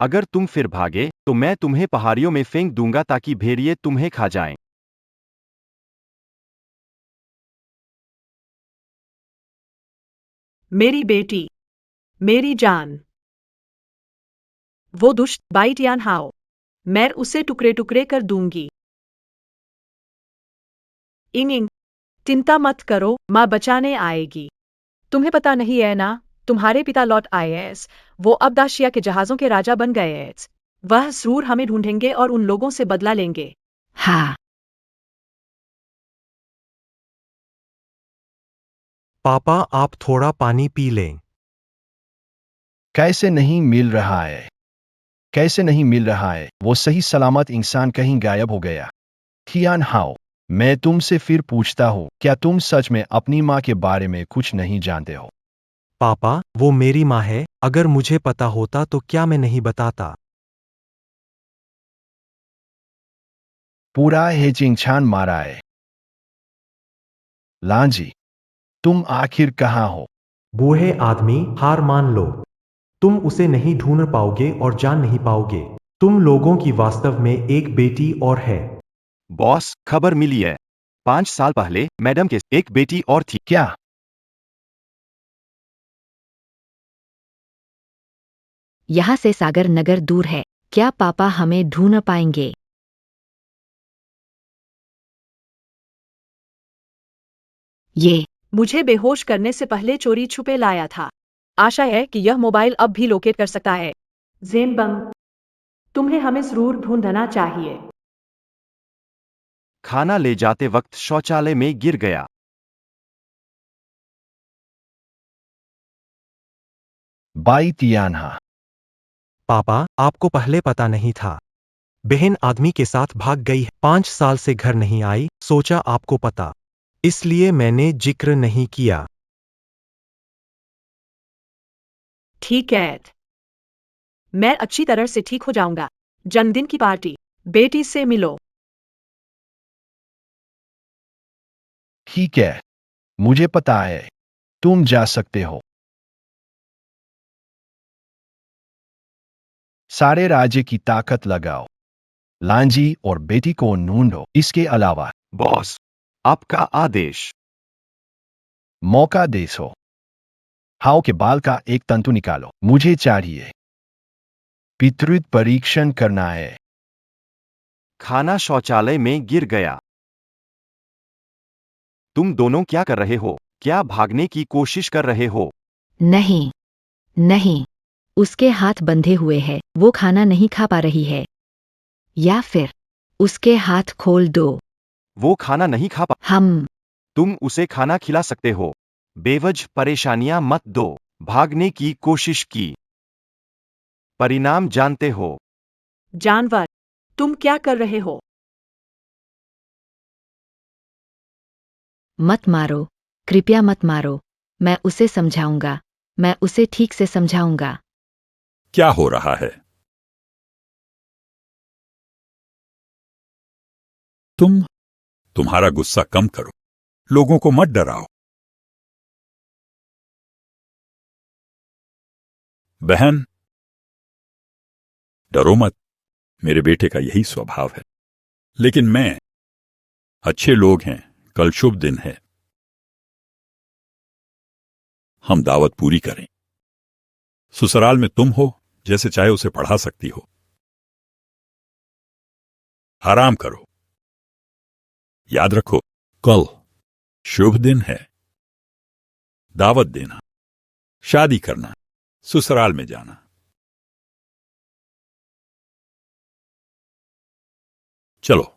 अगर तुम फिर भागे तो मैं तुम्हें पहाड़ियों में फेंक दूंगा ताकि भेड़िए तुम्हें खा जाएं। मेरी बेटी। मेरी जान। वो दुष्ट बाइट यान हाओ। मैं उसे टुकड़े टुकड़े कर दूंगी। इनिंग। चिंता मत करो, माँ बचाने आएगी। तुम्हें पता नहीं है ना, तुम्हारे पिता लौट आए हैं। वो अब दाशिया के जहाजों के राजा बन गए हैं। वह जरूर हमें ढूंढेंगे और उन लोगों से बदला लेंगे। हाँ। पापा, आप थोड़ा पानी पी लें। कैसे नहीं मिल रहा है? कैसे नहीं मिल रहा है? वो सही सलामत इंसान कहीं गायब हो गया। थियान हाओ, मैं तुमसे फिर पूछता हूँ, क्या तुम सच में अपनी माँ के बारे में कुछ नहीं जानते हो? पापा, वो मेरी माँ है, अगर मुझे पता होता तो क्या मैं नहीं बताता। पूरा हेचिंगछान मारा है। लांजी, तुम आखिर कहाँ हो? बूढ़े आदमी, हार मान लो। तुम उसे नहीं ढूंढ पाओगे और जान नहीं पाओगे। तुम लोगों की वास्तव में एक बेटी और है। बॉस, खबर मिली है। 5 साल पहले मैडम के एक बेटी और थी। क्या? यहाँ से सागर नगर दूर है। क्या पापा हमें ढूंढ पाएंगे? ये मुझे बेहोश करने से पहले चोरी छुपे लाया था। आशा है कि यह मोबाइल अब भी लोकेट कर सकता है। जेनबंग, तुम्हें हमें जरूर ढूंढना चाहिए। खाना ले जाते वक्त शौचालय में गिर गया। बाई तियानहा। पापा, आपको पहले पता नहीं था। बहन आदमी के साथ भाग गई है। 5 साल से घर नहीं आई, सोचा आपको पता, इसलिए मैंने जिक्र नहीं किया। ठीक है, मैं अच्छी तरह से ठीक हो जाऊंगा। जन्मदिन की पार्टी, बेटी से मिलो। ठीक है, मुझे पता है। तुम जा सकते हो। सारे राज्य की ताकत लगाओ। लांजी और बेटी को ढूंढो। इसके अलावा बॉस, आपका आदेश। मौका देसो। हाउ के बाल का एक तंतु निकालो। मुझे चाहिए। पितृत्व परीक्षण करना है। खाना शौचालय में गिर गया। तुम दोनों क्या कर रहे हो? क्या भागने की कोशिश कर रहे हो? नहीं, नहीं। उसके हाथ बंधे हुए हैं, वो खाना नहीं खा पा रही है। या फिर उसके हाथ खोल दो। वो खाना नहीं खा पा। हम तुम उसे खाना खिला सकते हो। बेवजह परेशानियां मत दो। भागने की कोशिश की। परिणाम जानते हो। जानवर, तुम क्या कर रहे हो? मत मारो, कृपया मत मारो। मैं उसे समझाऊंगा। मैं उसे ठीक से समझाऊंगा। क्या हो रहा है? तुम्हारा गुस्सा कम करो। लोगों को मत डराओ। बहन, डरो मत। मेरे बेटे का यही स्वभाव है। लेकिन अच्छे लोग हैं। कल शुभ दिन है। हम दावत पूरी करें। ससुराल में तुम हो, जैसे चाहे उसे पढ़ा सकती हो। आराम करो। याद रखो, कल शुभ दिन है। दावत देना, शादी करना, ससुराल में जाना। चलो।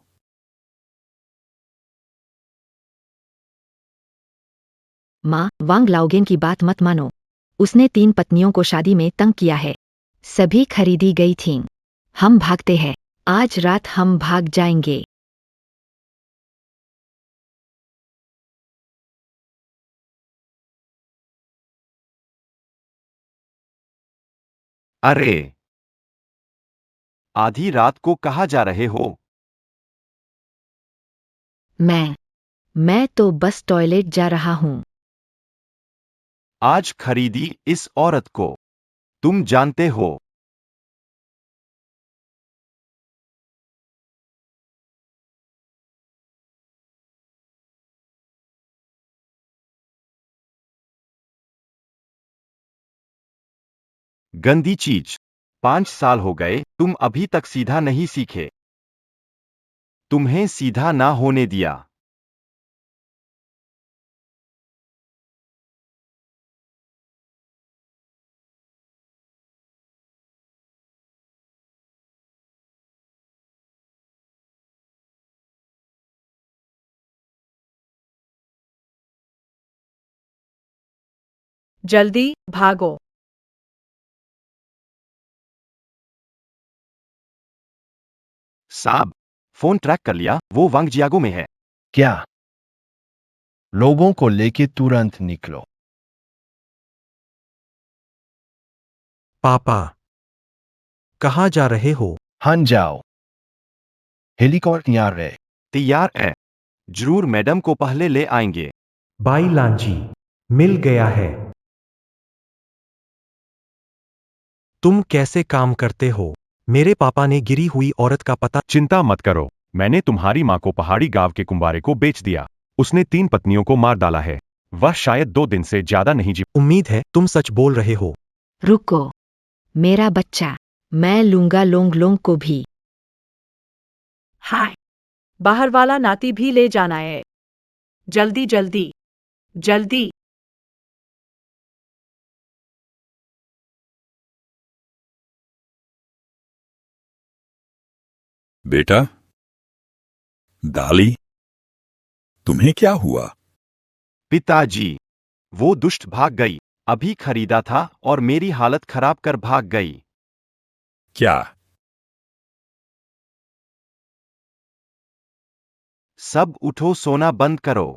माँ, वांग लाओगेन की बात मत मानो। उसने 3 पत्नियों को शादी में तंग किया है। सभी खरीदी गई थीं। हम भागते हैं। आज रात हम भाग जाएंगे। अरे, आधी रात को कहाँ जा रहे हो? मैं तो बस टॉयलेट जा रहा हूँ। आज खरीदी इस औरत को। तुम जानते हो। गंदी चीज। 5 साल हो गए, तुम अभी तक सीधा नहीं सीखे। तुम्हें सीधा ना होने दिया। जल्दी भागो। साहब, फोन ट्रैक कर लिया, वो वांगजियागो में है। क्या? लोगों को लेके तुरंत निकलो। पापा, कहाँ जा रहे हो? हन जाओ। हेलीकॉप्टर यहाँ रहे। तैयार है। जरूर मैडम को पहले ले आएंगे। बाई लांजी, मिल गया है। तुम कैसे काम करते हो? मेरे पापा ने गिरी हुई औरत का पता। चिंता मत करो, मैंने तुम्हारी माँ को पहाड़ी गांव के कुंवारे को बेच दिया। उसने 3 पत्नियों को मार डाला है। वह शायद 2 दिन से ज्यादा नहीं जी। उम्मीद है तुम सच बोल रहे हो। रुको, मेरा बच्चा, मैं लूंगा लोंग लोंग को भी। हाय, बाहर वाला नाती भी ले जाना है। जल्दी जल्दी जल्दी। बेटा, दाली, तुम्हें क्या हुआ? पिताजी, वो दुष्ट भाग गई। अभी खरीदा था और मेरी हालत खराब कर भाग गई। क्या? सब उठो, सोना बंद करो।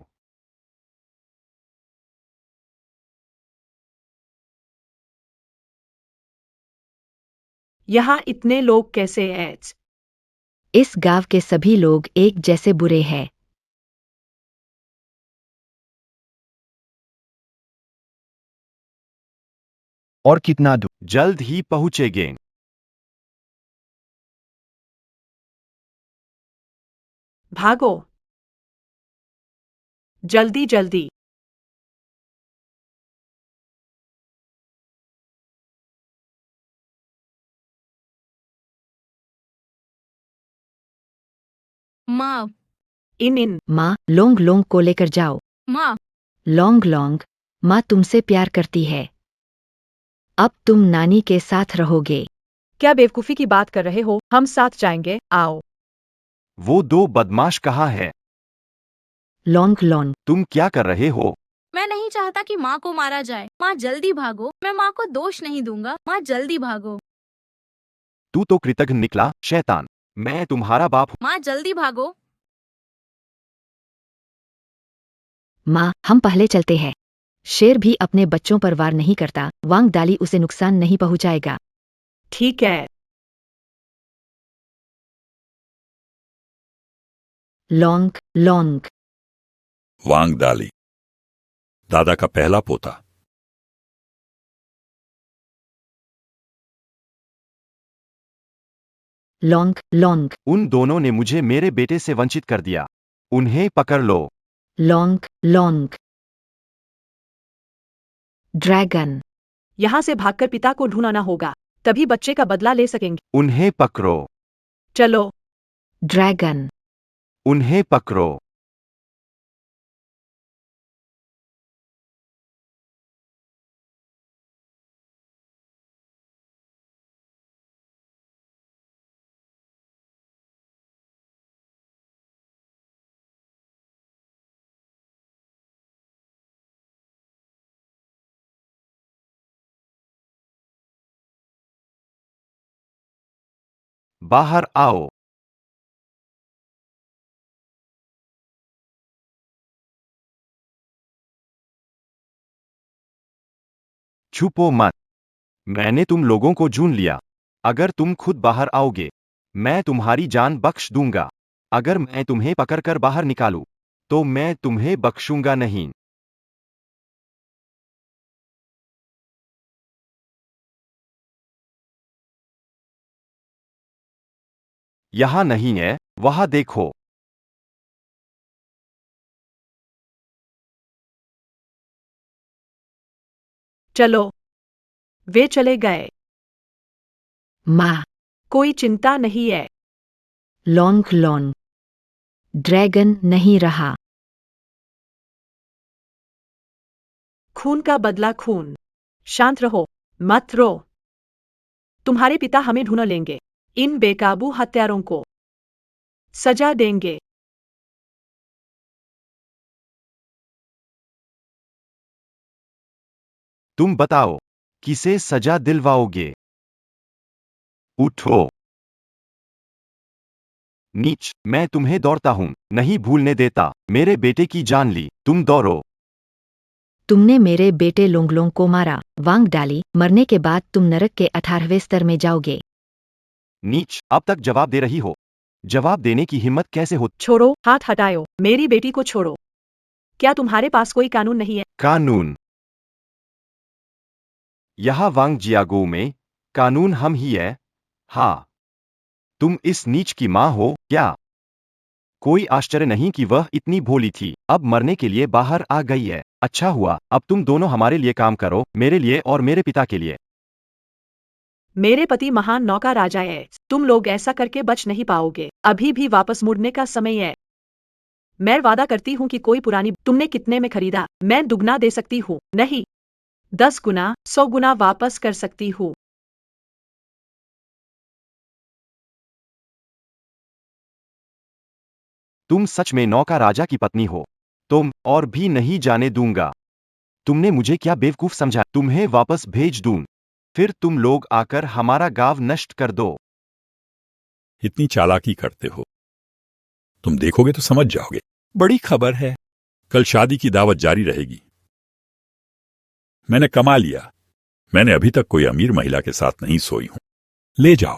यहाँ इतने लोग कैसे हैं? इस गांव के सभी लोग एक जैसे बुरे हैं। और कितना दूर? जल्द ही पहुंचेंगे। भागो, जल्दी जल्दी। माँ, इन माँ, लोंग लोंग को लेकर जाओ। माँ, लौंग लौंग, माँ तुमसे प्यार करती है। अब तुम नानी के साथ रहोगे। क्या बेवकूफी की बात कर रहे हो? हम साथ जाएंगे, आओ। वो 2 बदमाश कहाँ है? लौंग लौंग, तुम क्या कर रहे हो? मैं नहीं चाहता कि माँ को मारा जाए। माँ जल्दी भागो, मैं माँ को दोष नहीं दूंगा। माँ जल्दी भागो। तू तो कृतघ्न निकला, शैतान। मैं तुम्हारा बाप हूँ। माँ जल्दी भागो। माँ हम पहले चलते हैं। शेर भी अपने बच्चों पर वार नहीं करता। वांग दाली उसे नुकसान नहीं पहुंचाएगा। ठीक है। लौंग लौंग, वांग दाली, दादा का पहला पोता। लौंग लौंग, उन दोनों ने मुझे मेरे बेटे से वंचित कर दिया। उन्हें पकड़ लो। लौंग लौंग। ड्रैगन, यहाँ से भागकर पिता को ढूंढना होगा, तभी बच्चे का बदला ले सकेंगे। उन्हें पकड़ो। चलो। ड्रैगन, उन्हें पकड़ो। बाहर आओ। छुपो मत। मैंने तुम लोगों को ढूंढ लिया। अगर तुम खुद बाहर आओगे, मैं तुम्हारी जान बख्श दूंगा। अगर मैं तुम्हें पकड़कर बाहर निकालूं, तो मैं तुम्हें बख्शूंगा नहीं। यहां नहीं है, वहां देखो। चलो। वे चले गए। माँ, कोई चिंता नहीं है। लौंग लौंग, ड्रैगन नहीं रहा। खून का बदला खून। शांत रहो, मत रो। तुम्हारे पिता हमें ढूंढ लेंगे। इन बेकाबू हत्यारों को सजा देंगे। तुम बताओ, किसे सजा दिलवाओगे? उठो। नीच, मैं तुम्हें दौड़ता हूँ, नहीं भूलने देता, मेरे बेटे की जान ली, तुम दौड़ो। तुमने मेरे बेटे लोंगलोंग को मारा, वांग डाली, मरने के बाद तुम नरक के 18वें स्तर में जाओगे। नीच, अब तक जवाब दे रही हो। जवाब देने की हिम्मत कैसे हो? छोड़ो, हाथ हटाओ, मेरी बेटी को छोड़ो। क्या तुम्हारे पास कोई कानून नहीं है? कानून? यहाँ वांग जियागो में कानून हम ही है। हाँ, तुम इस नीच की माँ हो क्या? कोई आश्चर्य नहीं कि वह इतनी भोली थी, अब मरने के लिए बाहर आ गई है। अच्छा हुआ, अब तुम दोनों हमारे लिए काम करो, मेरे लिए और मेरे पिता के लिए। मेरे पति महान नौका राजा है, तुम लोग ऐसा करके बच नहीं पाओगे, अभी भी वापस मुड़ने का समय है। मैं वादा करती हूँ कि कोई पुरानी तुमने कितने में खरीदा, मैं दुगना दे सकती हूँ, नहीं 10 गुना, 100 गुना वापस कर सकती हूँ। तुम सच में नौका राजा की पत्नी हो? तुम और भी नहीं जाने दूंगा। तुमने मुझे क्या बेवकूफ समझा? तुम्हें वापस भेज दूं, फिर तुम लोग आकर हमारा गांव नष्ट कर दो। इतनी चालाकी करते हो, तुम देखोगे तो समझ जाओगे। बड़ी खबर है, कल शादी की दावत जारी रहेगी। मैंने कमा लिया, मैंने अभी तक कोई अमीर महिला के साथ नहीं सोई हूं। ले जाओ।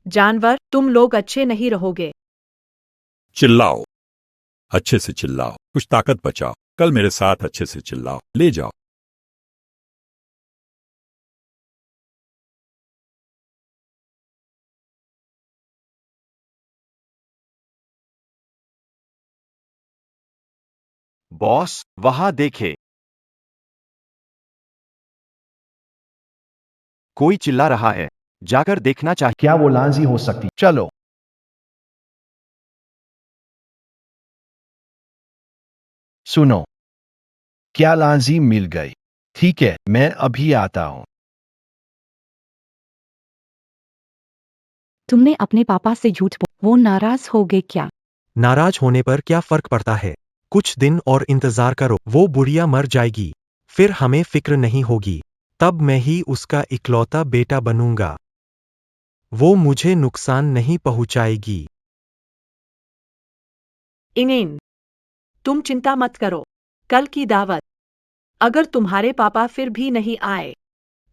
जानवर, तुम लोग अच्छे नहीं रहोगे। चिल्लाओ, अच्छे से चिल्लाओ, कुछ ताकत बचाओ, कल मेरे साथ अच्छे से चिल्लाओ। ले जाओ। बॉस, वहां देखे, कोई चिल्ला रहा है, जाकर देखना चाहिए। क्या वो लांजी हो सकती? चलो। सुनो, क्या लांजी मिल गई? ठीक है, मैं अभी आता हूं। तुमने अपने पापा से झूठ वो नाराज हो गए क्या? नाराज होने पर क्या फर्क पड़ता है? कुछ दिन और इंतजार करो, वो बुढ़िया मर जाएगी, फिर हमें फिक्र नहीं होगी, तब मैं ही उसका इकलौता बेटा बनूंगा। वो मुझे नुकसान नहीं पहुंचाएगी। इनेन, तुम चिंता मत करो, कल की दावत, अगर तुम्हारे पापा फिर भी नहीं आए,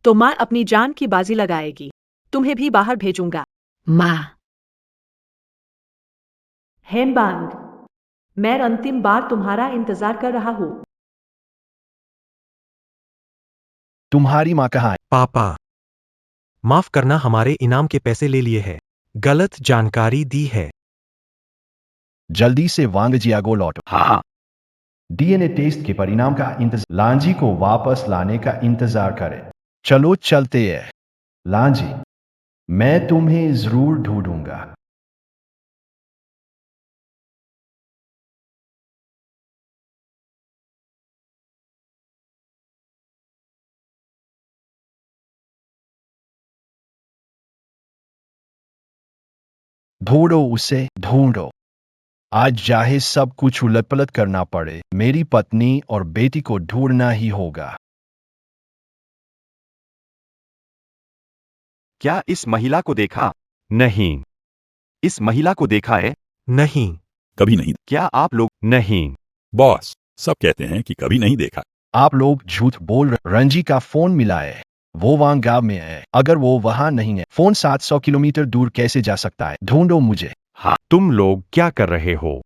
तो माँ अपनी जान की बाजी लगाएगी, तुम्हें भी बाहर भेजूंगा। माँ, हेमबांग, मैं अंतिम बार तुम्हारा इंतजार कर रहा हूँ। तुम्हारी माँ कहाँ है? पापा, माफ करना, हमारे इनाम के पैसे ले लिए हैं, गलत जानकारी दी है। जल्दी से वांग जियागो लौटो। हाँ, डीएनए टेस्ट के परिणाम का इंतजार, लांजी को वापस लाने का इंतजार करें। चलो चलते हैं। लांजी, मैं तुम्हें जरूर ढूंढूंगा। ढूंढो उसे, ढूंढो। आज चाहे सब कुछ उलटपलट करना पड़े, मेरी पत्नी और बेटी को ढूंढना ही होगा। क्या इस महिला को देखा? नहीं, इस महिला को देखा है? नहीं, कभी नहीं। क्या आप लोग? नहीं, बॉस, सब कहते हैं कि कभी नहीं देखा। आप लोग झूठ बोल रहे। रंजी का फोन मिला है, वो वहां गांव में है। अगर वो वहां नहीं है, फोन 700 किलोमीटर दूर कैसे जा सकता है? ढूंढो मुझे। हाँ, तुम लोग क्या कर रहे हो?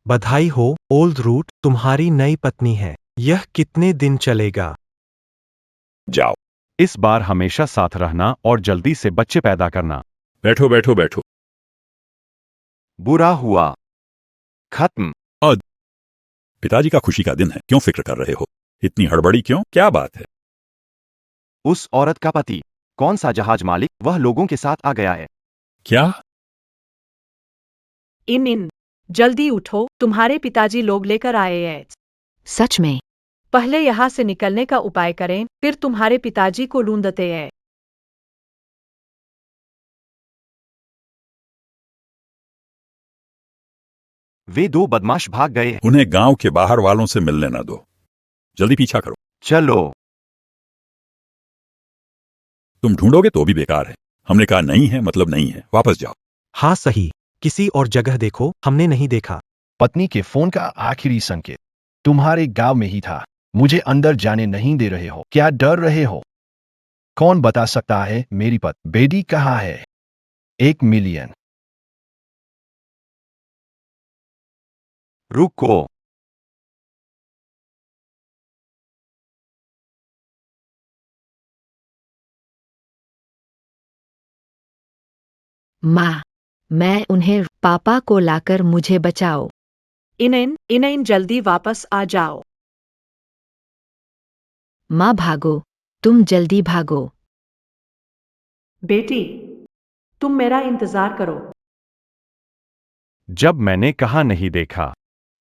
बधाई हो ओल्ड रूट, तुम्हारी नई पत्नी है। यह कितने दिन चलेगा? जाओ, इस बार हमेशा साथ रहना और जल्दी से बच्चे पैदा करना। बैठो बैठो बैठो। बुरा हुआ, खत्म। पिताजी का खुशी का दिन है, क्यों फिक्र कर रहे हो? इतनी हड़बड़ी क्यों? क्या बात है? उस औरत का पति, कौन सा जहाज मालिक, वह लोगों के साथ आ गया है। क्या? इन, जल्दी उठो, तुम्हारे पिताजी लोग लेकर आए हैं। सच में? पहले यहाँ से निकलने का उपाय करें, फिर तुम्हारे पिताजी को ढूंढते हैं। वे दो बदमाश भाग गए हैं। उन्हें गांव के बाहर वालों से मिलने न दो, जल्दी पीछा करो। चलो। तुम ढूंढोगे तो भी बेकार है। हमने कहा नहीं है मतलब नहीं है, वापस जाओ। हाँ सही, किसी और जगह देखो, हमने नहीं देखा। पत्नी के फोन का आखिरी संकेत तुम्हारे गांव में ही था। मुझे अंदर जाने नहीं दे रहे हो, क्या डर रहे हो? कौन बता सकता है मेरी बेटी कहाँ है? 1 मिलियन। रुको। माँ, मैं उन्हें पापा को लाकर मुझे बचाओ। इनेन जल्दी वापस आ जाओ। माँ भागो, तुम जल्दी भागो। बेटी, तुम मेरा इंतजार करो। जब मैंने कहा नहीं देखा।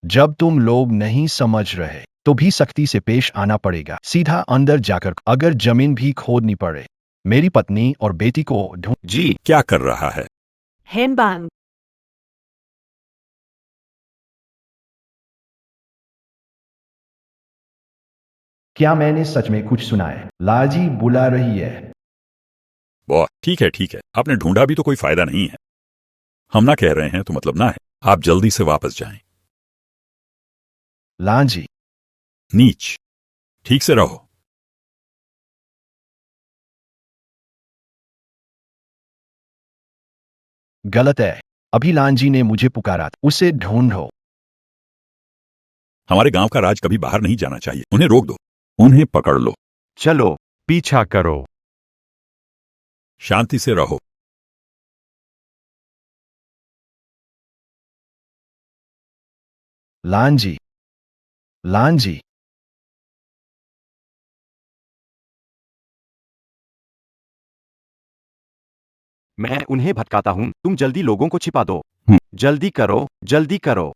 जब तुम लोग नहीं समझ रहे तो भी सख्ती से पेश आना पड़ेगा। सीधा अंदर जाकर अगर जमीन भी खोदनी पड़े, मेरी पत्नी और बेटी को ढूंढ। जी क्या कर रहा है? हेनबांग, क्या मैंने सच में कुछ सुना है? लाजी बुला रही है। बहुत ठीक है, आपने ढूंढा भी तो कोई फायदा नहीं है। हम ना कह रहे हैं तो मतलब ना है। आप जल्दी से वापस जाएं। लांजी, नीच, ठीक से रहो। गलत है। अभी लांजी ने मुझे पुकारा, उसे ढूंढो। हमारे गांव का राज कभी बाहर नहीं जाना चाहिए। उन्हें रोक दो, उन्हें पकड़ लो। चलो। पीछा करो। शांति से रहो। लांजी, लांजी, मैं उन्हें भटकाता हूं, तुम जल्दी लोगों को छिपा दो। जल्दी करो, जल्दी करो।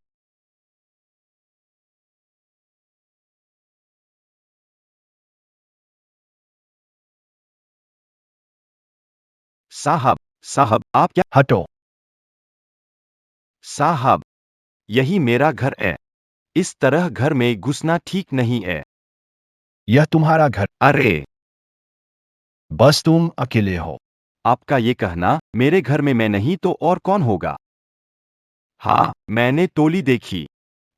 साहब, साहब, आप क्या? हटो। साहब, यही मेरा घर है। इस तरह घर में घुसना ठीक नहीं है। यह तुम्हारा घर। अरे, बस तुम अकेले हो। आपका ये कहना, मेरे घर में मैं नहीं तो और कौन होगा? हाँ, मैंने टोली देखी,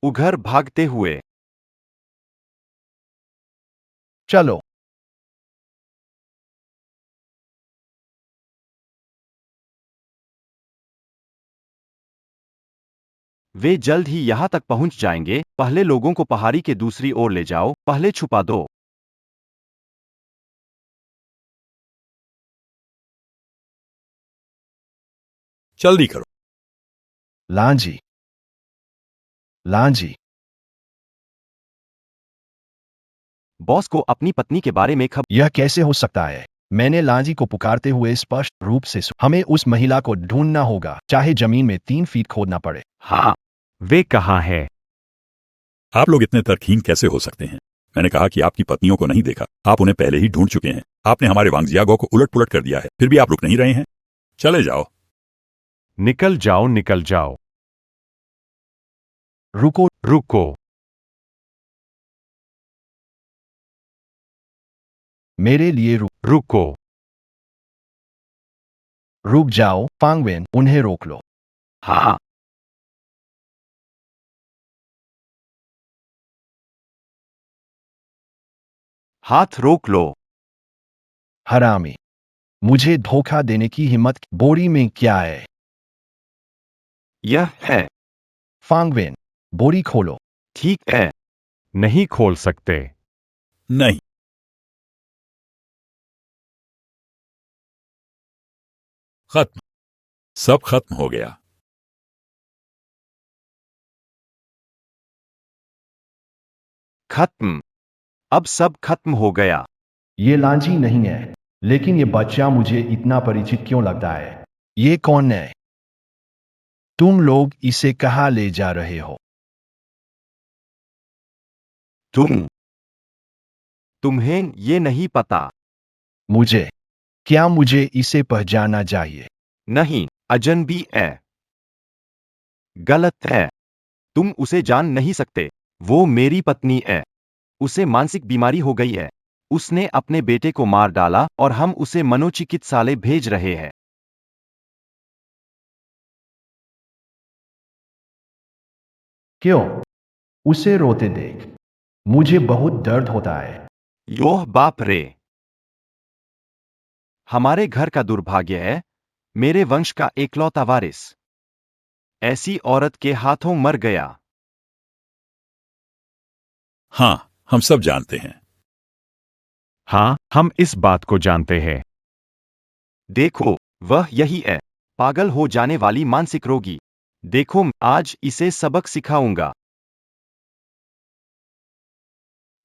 उघर भागते हुए। चलो। वे जल्द ही यहां तक पहुंच जाएंगे। पहले लोगों को पहाड़ी के दूसरी ओर ले जाओ, पहले छुपा दो। जल्दी करो। लांजी, लांजी, बॉस को अपनी पत्नी के बारे में खबर। यह कैसे हो सकता है? मैंने लांजी को पुकारते हुए स्पष्ट रूप से हमें उस महिला को ढूंढना होगा, चाहे जमीन में 3 फीट खोदना पड़े। हाँ, वे कहाँ है? आप लोग इतने तर्कहीन कैसे हो सकते हैं? मैंने कहा कि आपकी पत्नियों को नहीं देखा। आप उन्हें पहले ही ढूंढ चुके हैं। आपने हमारे वांगजियागो को उलट पुलट कर दिया है, फिर भी आप रुक नहीं रहे हैं। चले जाओ। निकल जाओ, निकल जाओ। रुको, रुको। मेरे लिए रुको। रुक जाओ। फांगवेन, उन्हें रोक लो। हाँ, हाथ रोक लो। हरामी, मुझे धोखा देने की हिम्मत। बोरी में क्या है? यह है। फांगवेन, बोरी खोलो। ठीक है। नहीं खोल सकते। नहीं। खत्म, सब खत्म हो गया। खत्म। अब सब खत्म हो गया। ये लांजी नहीं है, लेकिन ये बच्चा मुझे इतना परिचित क्यों लगता है? ये कौन है? तुम लोग इसे कहाँ ले जा रहे हो? तुम्हें ये नहीं पता? क्या मुझे इसे पहचानना चाहिए? नहीं, अजनबी है। गलत है। तुम उसे जान नहीं सकते। वो मेरी पत्नी है। उसे मानसिक बीमारी हो गई है। उसने अपने बेटे को मार डाला और हम उसे मनोचिकित्सालय भेज रहे हैं। क्यों? उसे रोते देख मुझे बहुत दर्द होता है। योह बाप रे! हमारे घर का दुर्भाग्य है, मेरे वंश का एकलौता वारिस ऐसी औरत के हाथों मर गया। हाँ, हम सब जानते हैं। हाँ, हम इस बात को जानते हैं। देखो, वह यही है, पागल हो जाने वाली मानसिक रोगी। देखो, आज इसे सबक सिखाऊंगा।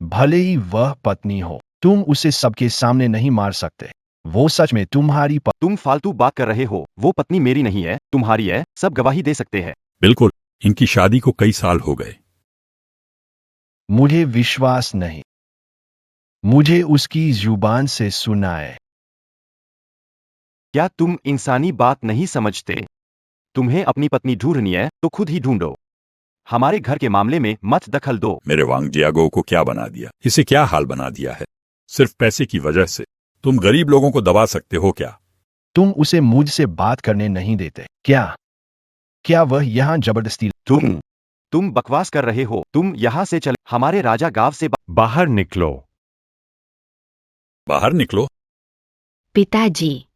भले ही वह पत्नी हो, तुम उसे सबके सामने नहीं मार सकते। वो सच में तुम्हारी तुम फालतू बात कर रहे हो, वो पत्नी मेरी नहीं है, तुम्हारी है, सब गवाही दे सकते हैं। बिल्कुल, इनकी शादी को कई साल हो गए। मुझे विश्वास नहीं। मुझे उसकी जुबान से सुना है। क्या तुम इंसानी बात नहीं समझते? तुम्हें अपनी पत्नी ढूंढनी है तो खुद ही ढूंढो। हमारे घर के मामले में मत दखल दो। मेरे वांग जियागो को क्या बना दिया, इसे क्या हाल बना दिया है? सिर्फ पैसे की वजह से तुम गरीब लोगों को दबा सकते हो क्या? तुम उसे मुझसे बात करने नहीं देते क्या? क्या वह यहां जबरदस्ती? तुम बकवास कर रहे हो। तुम यहां से चले। हमारे राजा गांव से बाहर निकलो। बाहर निकलो। पिताजी,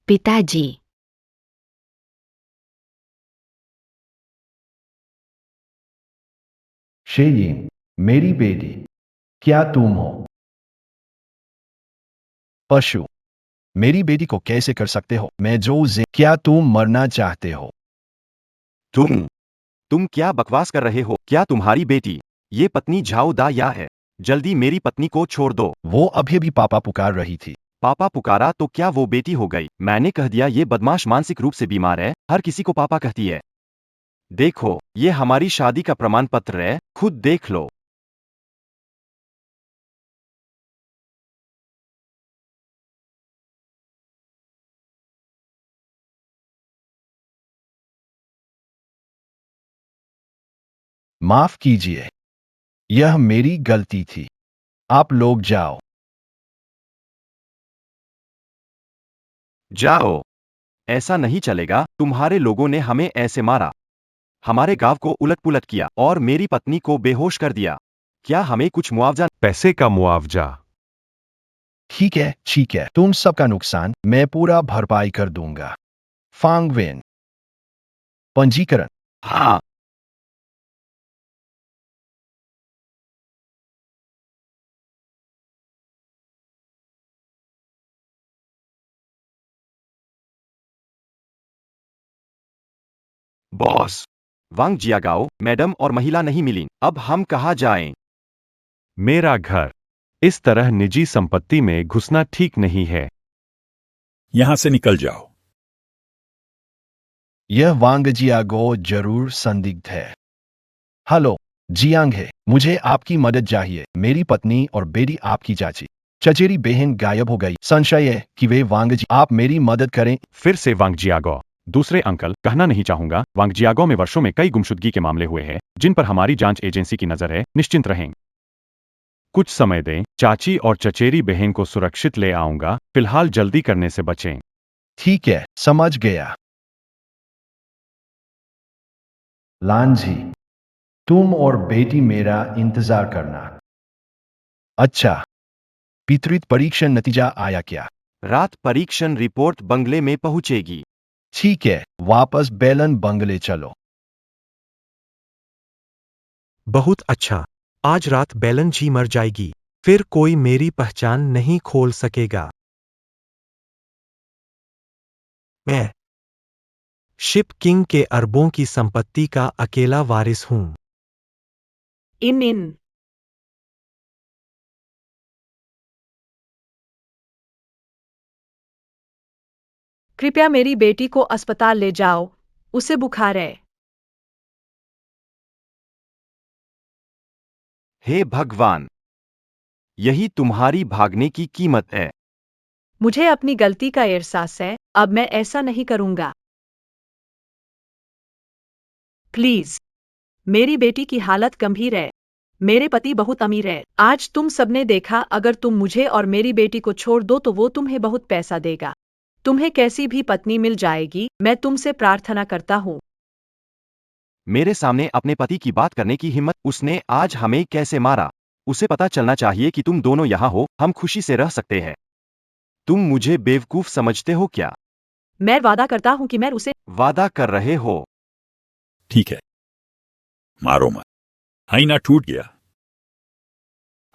पिताजी, शेयिन, मेरी बेटी, क्या तुम हो? पशु, मेरी बेटी को कैसे कर सकते हो? मैं क्या तुम मरना चाहते हो? तुम क्या बकवास कर रहे हो? क्या तुम्हारी बेटी ये पत्नी झाओ दा या है? जल्दी मेरी पत्नी को छोड़ दो। वो अभी भी पापा पुकार रही थी। पापा पुकारा तो क्या वो बेटी हो गई? मैंने कह दिया ये बदमाश मानसिक रूप से बीमार है, हर किसी को पापा कहती है। देखो, ये हमारी शादी का प्रमाण पत्र है, खुद देख लो। माफ कीजिए, यह मेरी गलती थी। आप लोग जाओ। जाओ। ऐसा नहीं चलेगा, तुम्हारे लोगों ने हमें ऐसे मारा, हमारे गांव को उलट-पुलट किया और मेरी पत्नी को बेहोश कर दिया। क्या हमें कुछ मुआवजा? पैसे का मुआवजा। ठीक है, तुम सबका नुकसान मैं पूरा भरपाई कर दूंगा। फांगवेन, पंजीकरण। हाँ। बॉस, वांग जियागाओ मैडम और महिला नहीं मिली, अब हम कहाँ जाएं? मेरा घर। इस तरह निजी संपत्ति में घुसना ठीक नहीं है। यहां से निकल जाओ। यह वांग जियागो जरूर संदिग्ध है। हेलो, जियांग है। मुझे आपकी मदद चाहिए। मेरी पत्नी और बेटी आपकी चाची चचेरी बहन गायब हो गई। संशय है कि वे आप मेरी मदद करें। फिर से वांग जियागो। दूसरे अंकल, कहना नहीं चाहूंगा, वांग जियागो में वर्षों में कई गुमशुदगी के मामले हुए हैं जिन पर हमारी जांच एजेंसी की नजर है। निश्चिंत रहें। कुछ समय दें, चाची और चचेरी बहन को सुरक्षित ले आऊंगा। फिलहाल जल्दी करने से बचें। ठीक है, समझ गया। लांजी, तुम और बेटी मेरा इंतजार करना। अच्छा, पितृत्व परीक्षण नतीजा आया क्या? रात परीक्षण रिपोर्ट बंगले में पहुंचेगी। ठीक है, वापस बेलन बंगले चलो। बहुत अच्छा। आज रात बेलन जी मर जाएगी, फिर कोई मेरी पहचान नहीं खोल सकेगा। मैं शिप किंग के अरबों की संपत्ति का अकेला वारिस हूं। इन कृपया मेरी बेटी को अस्पताल ले जाओ, उसे बुखार है। हे भगवान, यही तुम्हारी भागने की कीमत है। मुझे अपनी गलती का एहसास है, अब मैं ऐसा नहीं करूंगा। प्लीज मेरी बेटी की हालत गंभीर है। मेरे पति बहुत अमीर है। आज तुम सबने देखा, अगर तुम मुझे और मेरी बेटी को छोड़ दो तो वो तुम्हें बहुत पैसा देगा। तुम्हें कैसी भी पत्नी मिल जाएगी। मैं तुमसे प्रार्थना करता हूँ। मेरे सामने अपने पति की बात करने की हिम्मत। उसने आज हमें कैसे मारा? उसे पता चलना चाहिए कि तुम दोनों यहाँ हो, हम खुशी से रह सकते हैं। तुम मुझे बेवकूफ समझते हो क्या? मैं वादा करता हूँ कि मैं उसे वादा कर रहे हो? ठीक है, मारो मत। आईना टूट गया।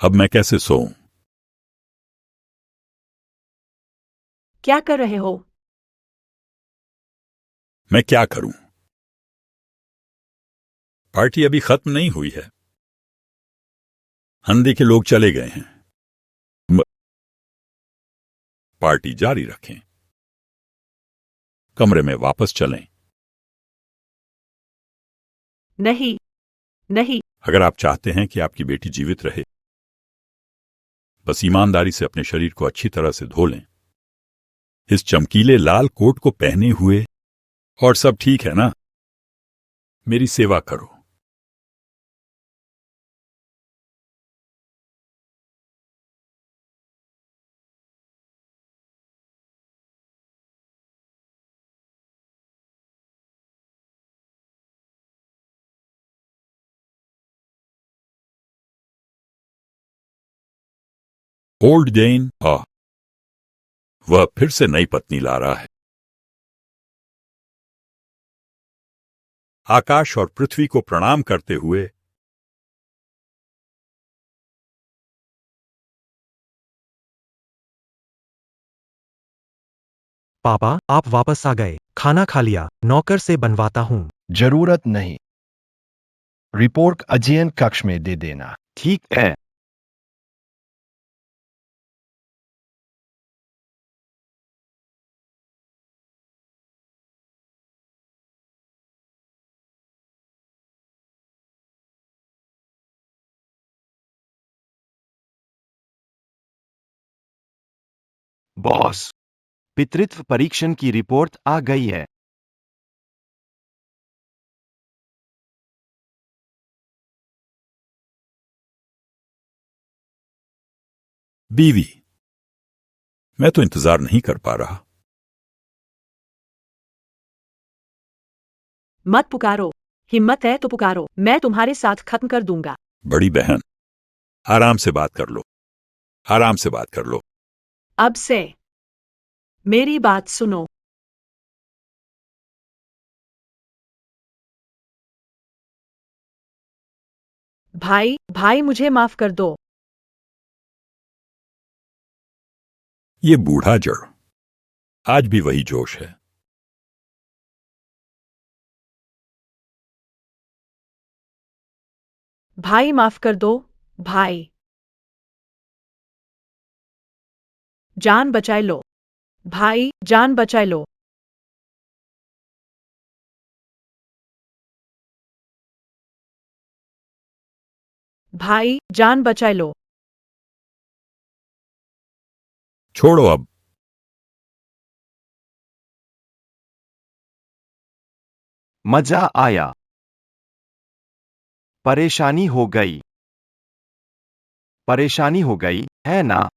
अब मैं कैसे सोऊं? क्या कर रहे हो? मैं क्या करूं? पार्टी अभी खत्म नहीं हुई है। हंदी के लोग चले गए हैं। पार्टी जारी रखें। कमरे में वापस चलें। नहीं, नहीं। अगर आप चाहते हैं कि आपकी बेटी जीवित रहे, बस ईमानदारी से अपने शरीर को अच्छी तरह से धो लें। इस चमकीले लाल कोट को पहने हुए, और सब ठीक है ना? मेरी सेवा करो। ओल्ड डेन, वह फिर से नई पत्नी ला रहा है। आकाश और पृथ्वी को प्रणाम करते हुए पापा, आप वापस आ गए। खाना खा लिया, नौकर से बनवाता हूँ। जरूरत नहीं। रिपोर्ट अध्ययन कक्ष में दे देना। ठीक है। बॉस, पितृत्व परीक्षण की रिपोर्ट आ गई है। बीवी, मैं तो इंतजार नहीं कर पा रहा। मत पुकारो। हिम्मत है तो पुकारो। मैं तुम्हारे साथ खत्म कर दूंगा। बड़ी बहन, आराम से बात कर लो। आराम से बात कर लो। अब से मेरी बात सुनो। भाई, भाई, मुझे माफ कर दो। ये बूढ़ा जड़, आज भी वही जोश है। भाई, माफ कर दो। भाई, जान बचाए लो। भाई, जान बचाए लो। भाई, जान बचाए लो। छोड़ो अब। मजा आया। परेशानी हो गई। परेशानी हो गई, है ना?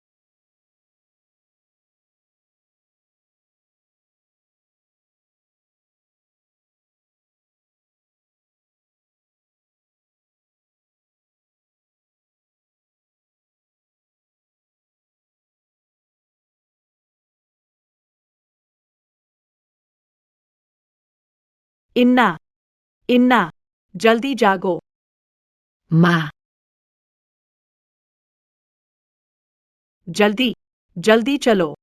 इन्ना, इन्ना, जल्दी जागो। माँ, जल्दी, जल्दी चलो।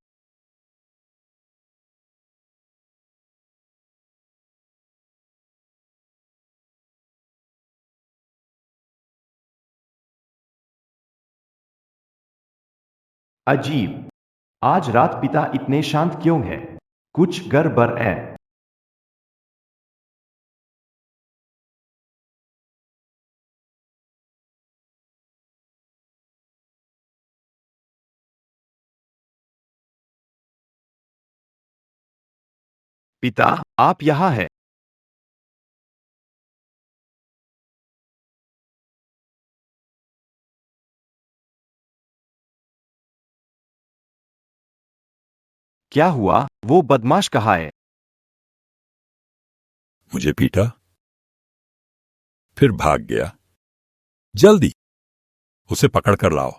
अजीब। आज रात पिता इतने शांत क्यों हैं? कुछ गड़बड़ है। पिता, आप यहाँ हैं। क्या हुआ? वो बदमाश कहाँ है? मुझे पीटा, फिर भाग गया। जल्दी उसे पकड़ कर लाओ,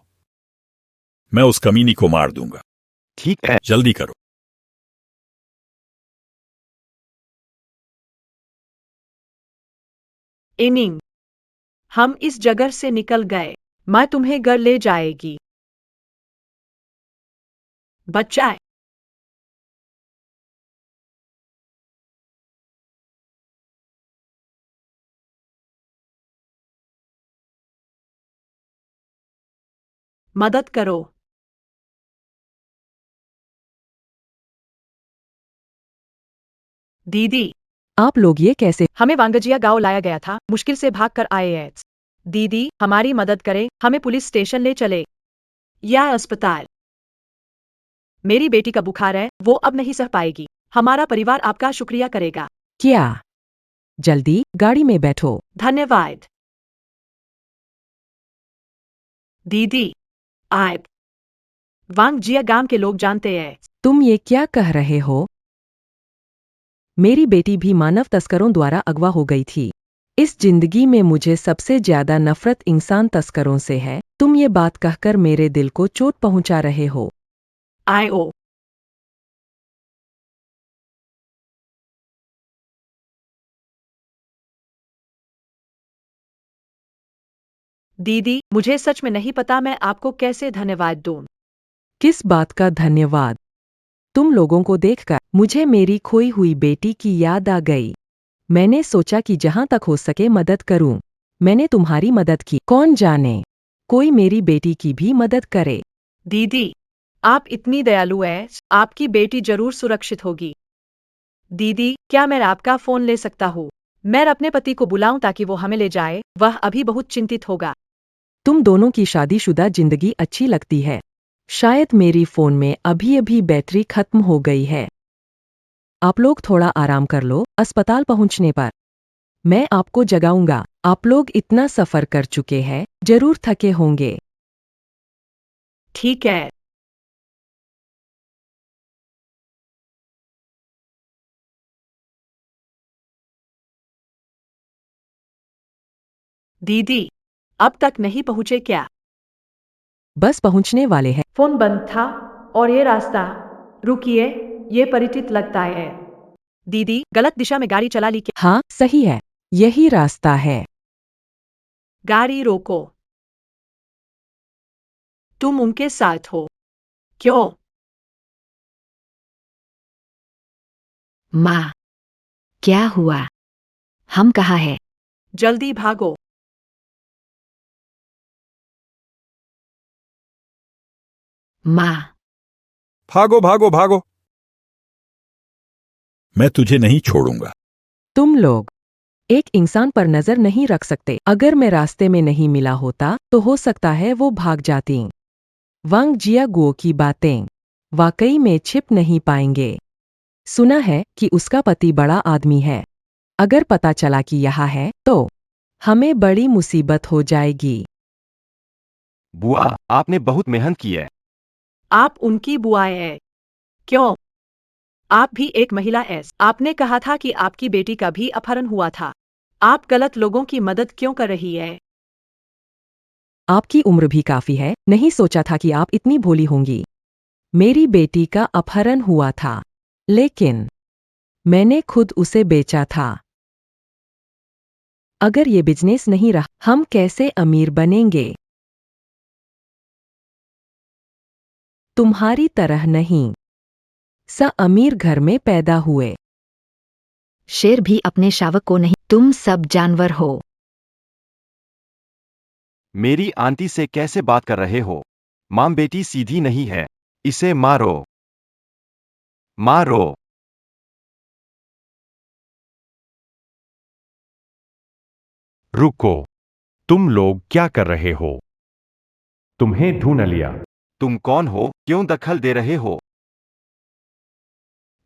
मैं उस कमीनी को मार दूंगा। ठीक है। जल्दी करो। इनिंग, हम इस जगह से निकल गए। मैं तुम्हें घर ले जाएगी। बच्चा, मदद करो। दीदी, आप लोग ये कैसे? हमें वांगजिया गांव लाया गया था, मुश्किल से भाग कर आए हैं। दीदी, हमारी मदद करें, हमें पुलिस स्टेशन ले चले या अस्पताल। मेरी बेटी का बुखार है, वो अब नहीं सह पाएगी। हमारा परिवार आपका शुक्रिया करेगा। क्या? जल्दी गाड़ी में बैठो। धन्यवाद। दीदी, आप वांगजिया गांव के लोग जानते हैं। तुम ये क्या कह रहे हो? मेरी बेटी भी मानव तस्करों द्वारा अगवा हो गई थी। इस जिंदगी में मुझे सबसे ज्यादा नफरत इंसान तस्करों से है। तुम ये बात कहकर मेरे दिल को चोट पहुंचा रहे हो। आयो, दीदी, मुझे सच में नहीं पता मैं आपको कैसे धन्यवाद दूं। किस बात का धन्यवाद? तुम लोगों को देखकर मुझे मेरी खोई हुई बेटी की याद आ गई। मैंने सोचा कि जहां तक हो सके मदद करूं। मैंने तुम्हारी मदद की, कौन जाने कोई मेरी बेटी की भी मदद करे। दीदी, आप इतनी दयालु हैं, आपकी बेटी जरूर सुरक्षित होगी। दीदी, क्या मैं आपका फोन ले सकता हूँ? मैं अपने पति को बुलाऊं ताकि वो हमें ले जाए, वह अभी बहुत चिंतित होगा। तुम दोनों की शादीशुदा जिंदगी अच्छी लगती है। शायद मेरी फोन में अभी अभी बैटरी खत्म हो गई है। आप लोग थोड़ा आराम कर लो, अस्पताल पहुंचने पर मैं आपको जगाऊंगा। आप लोग इतना सफर कर चुके हैं, जरूर थके होंगे। ठीक है। दीदी, अब तक नहीं पहुंचे क्या? बस पहुंचने वाले हैं। फोन बंद था और ये रास्ता। रुकिए, ये परिचित लगता है। दीदी, गलत दिशा में गाड़ी चला ली क्या? हाँ, सही है, यही रास्ता है। गाड़ी रोको। तुम उनके साथ हो? क्यों? माँ, क्या हुआ? हम कहाँ हैं? जल्दी भागो। माँ, भागो भागो भागो, मैं तुझे नहीं छोड़ूंगा। तुम लोग एक इंसान पर नजर नहीं रख सकते। अगर मैं रास्ते में नहीं मिला होता तो हो सकता है वो भाग जाती। वांग जियागुओ की बातें वाकई में छिप नहीं पाएंगे। सुना है कि उसका पति बड़ा आदमी है। अगर पता चला कि यहाँ है तो हमें बड़ी मुसीबत हो जाएगी। बुआ, आपने बहुत मेहनत की है। आप उनकी बुआएं हैं। क्यों? आप भी एक महिला हैं। आपने कहा था कि आपकी बेटी का भी अपहरण हुआ था। आप गलत लोगों की मदद क्यों कर रही है? आपकी उम्र भी काफी है, नहीं सोचा था कि आप इतनी भोली होंगी। मेरी बेटी का अपहरण हुआ था, लेकिन मैंने खुद उसे बेचा था। अगर ये बिजनेस नहीं रहा, हम कैसे अमीर बनेंगे? तुम्हारी तरह नहीं। अमीर घर में पैदा हुए। शेर भी अपने शावक को नहीं, तुम सब जानवर हो। मेरी आंटी से कैसे बात कर रहे हो? मां बेटी सीधी नहीं है। इसे मारो। मारो। रुको, तुम लोग क्या कर रहे हो? तुम्हें ढूंढ लिया। तुम कौन हो? क्यों दखल दे रहे हो?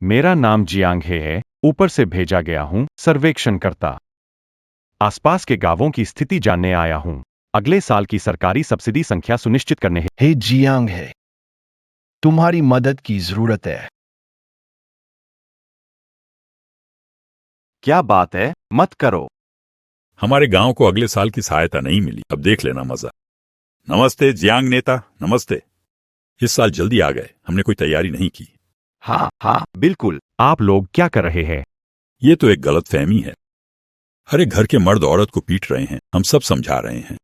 मेरा नाम जियांग हे है, ऊपर से भेजा गया हूं, सर्वेक्षण करता। आसपास के गांवों की स्थिति जानने आया हूं। अगले साल की सरकारी सब्सिडी संख्या सुनिश्चित करने हे जियांग है, तुम्हारी मदद की जरूरत है। क्या बात है, मत करो। हमारे गांव को अगले साल की सहायता नहीं मिली, अब देख लेना मजा। नमस्ते जियांग नेता, नमस्ते। इस साल जल्दी आ गए, हमने कोई तैयारी नहीं की। हाँ हाँ बिल्कुल। आप लोग क्या कर रहे हैं? ये तो एक गलतफहमी है। हर एक घर के मर्द औरत को पीट रहे हैं, हम सब समझा रहे हैं।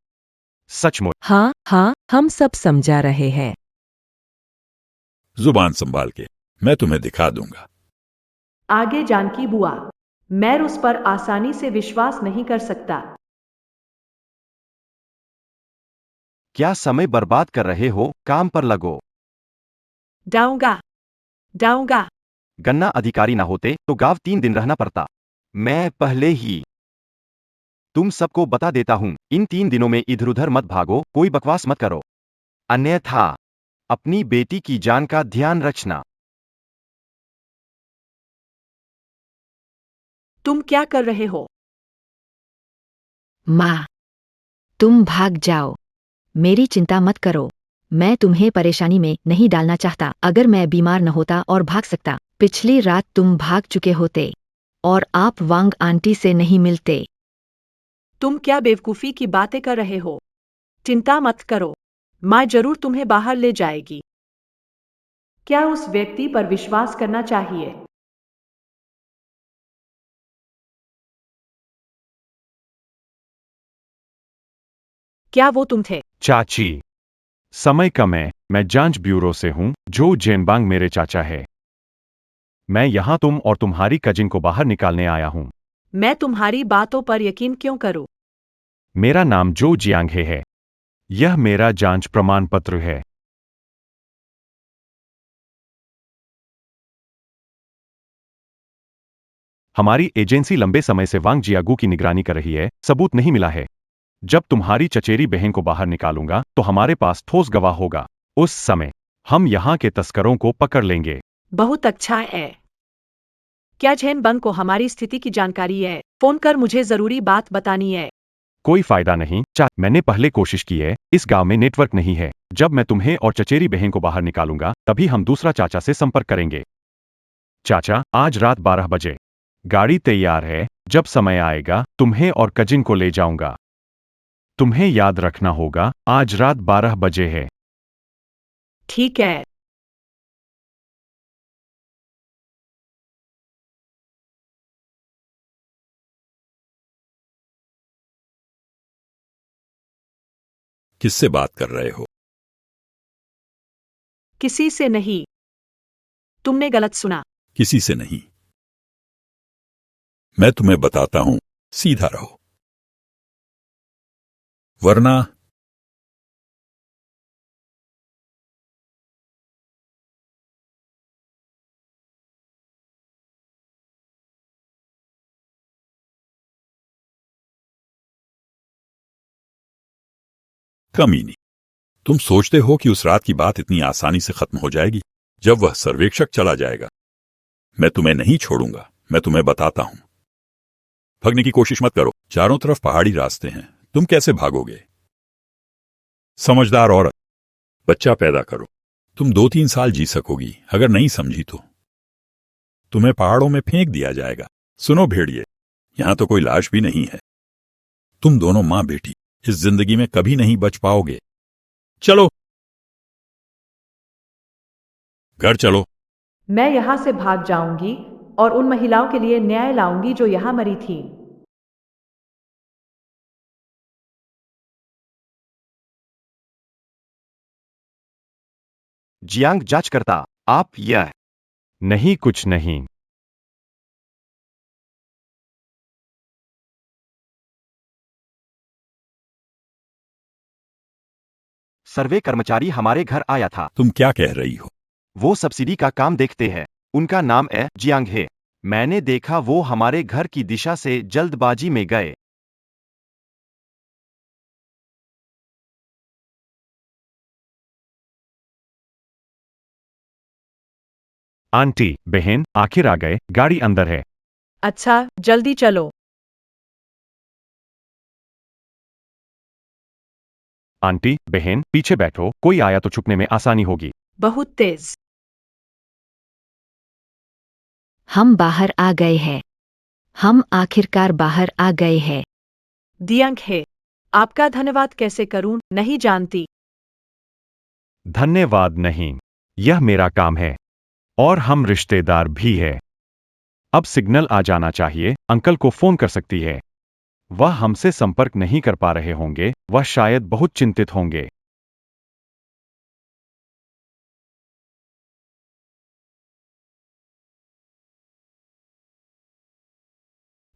सचमुच? हाँ हाँ, हम सब समझा रहे हैं। जुबान संभाल के, मैं तुम्हें दिखा दूंगा। आगे जानकी बुआ, मैं उस पर आसानी से विश्वास नहीं कर सकता। क्या समय बर्बाद कर रहे हो, काम पर लगो। डाऊंगा डाऊंगा। गन्ना अधिकारी ना होते तो गांव 3 दिन रहना पड़ता। मैं पहले ही तुम सबको बता देता हूं, इन 3 दिनों में इधर उधर मत भागो, कोई बकवास मत करो, अन्यथा अपनी बेटी की जान का ध्यान रखना। तुम क्या कर रहे हो? माँ, तुम भाग जाओ, मेरी चिंता मत करो, मैं तुम्हें परेशानी में नहीं डालना चाहता। अगर मैं बीमार न होता और भाग सकता, पिछली रात तुम भाग चुके होते और आप वांग आंटी से नहीं मिलते। तुम क्या बेवकूफी की बातें कर रहे हो? चिंता मत करो, माँ जरूर तुम्हें बाहर ले जाएगी। क्या उस व्यक्ति पर विश्वास करना चाहिए? क्या वो तुम थे? चाची, समय कम है, मैं जांच ब्यूरो से हूं, जो जेनबांग मेरे चाचा है। मैं यहां तुम और तुम्हारी कजिन को बाहर निकालने आया हूं। मैं तुम्हारी बातों पर यकीन क्यों करूं? मेरा नाम जो जियांगहे है। यह मेरा जांच प्रमाण पत्र है। हमारी एजेंसी लंबे समय से वांग जियागू की निगरानी कर रही है, सबूत नहीं मिला है। जब तुम्हारी चचेरी बहन को बाहर निकालूंगा तो हमारे पास ठोस गवाह होगा। उस समय हम यहां के तस्करों को पकड़ लेंगे। बहुत अच्छा है। क्या झेन बंग को हमारी स्थिति की जानकारी है? फोन कर मुझे जरूरी बात बतानी है। कोई फायदा नहीं, मैंने पहले कोशिश की है, इस गांव में नेटवर्क नहीं है। जब मैं तुम्हें और चचेरी बहन को बाहर निकालूंगा तभी हम दूसरा चाचा से संपर्क करेंगे। चाचा, आज रात 12 बजे गाड़ी तैयार है, जब समय आएगा तुम्हें और कजिन को ले जाऊंगा। तुम्हें याद रखना होगा, आज रात 12 बजे है। ठीक है। किससे बात कर रहे हो? किसी से नहीं। तुमने गलत सुना। किसी से नहीं। मैं तुम्हें बताता हूं, सीधा रहो, वरना कमी नहीं। तुम सोचते हो कि उस रात की बात इतनी आसानी से खत्म हो जाएगी जब वह सर्वेक्षक चला जाएगा? मैं तुम्हें नहीं छोड़ूंगा, मैं तुम्हें बताता हूं। भागने की कोशिश मत करो, चारों तरफ पहाड़ी रास्ते हैं, तुम कैसे भागोगे? समझदार औरत, बच्चा पैदा करो, तुम 2-3 साल जी सकोगी। अगर नहीं समझी तो तुम्हें पहाड़ों में फेंक दिया जाएगा। सुनो भेड़िए, यहां तो कोई लाश भी नहीं है। तुम दोनों मां बेटी इस जिंदगी में कभी नहीं बच पाओगे। चलो घर चलो। मैं यहां से भाग जाऊंगी और उन महिलाओं के लिए न्याय लाऊंगी जो यहां मरी थी। जियांग जांच करता, आप यह नहीं, कुछ नहीं। सर्वे कर्मचारी हमारे घर आया था। तुम क्या कह रही हो? वो सब्सिडी का काम देखते हैं। उनका नाम है जियांग है। मैंने देखा वो हमारे घर की दिशा से जल्दबाजी में गए। आंटी, बहन, आखिर आ गए, गाड़ी अंदर है। अच्छा, जल्दी चलो। आंटी, बहन, पीछे बैठो, कोई आया तो छुपने में आसानी होगी। बहुत तेज। हम बाहर आ गए हैं। हम आखिरकार बाहर आ गए हैं। दियांक है। आपका धन्यवाद कैसे करूं, नहीं जानती। धन्यवाद नहीं, यह मेरा काम है और हम रिश्तेदार भी हैं। अब सिग्नल आ जाना चाहिए। अंकल को फोन कर सकती है। वह हमसे संपर्क नहीं कर पा रहे होंगे, वह शायद बहुत चिंतित होंगे।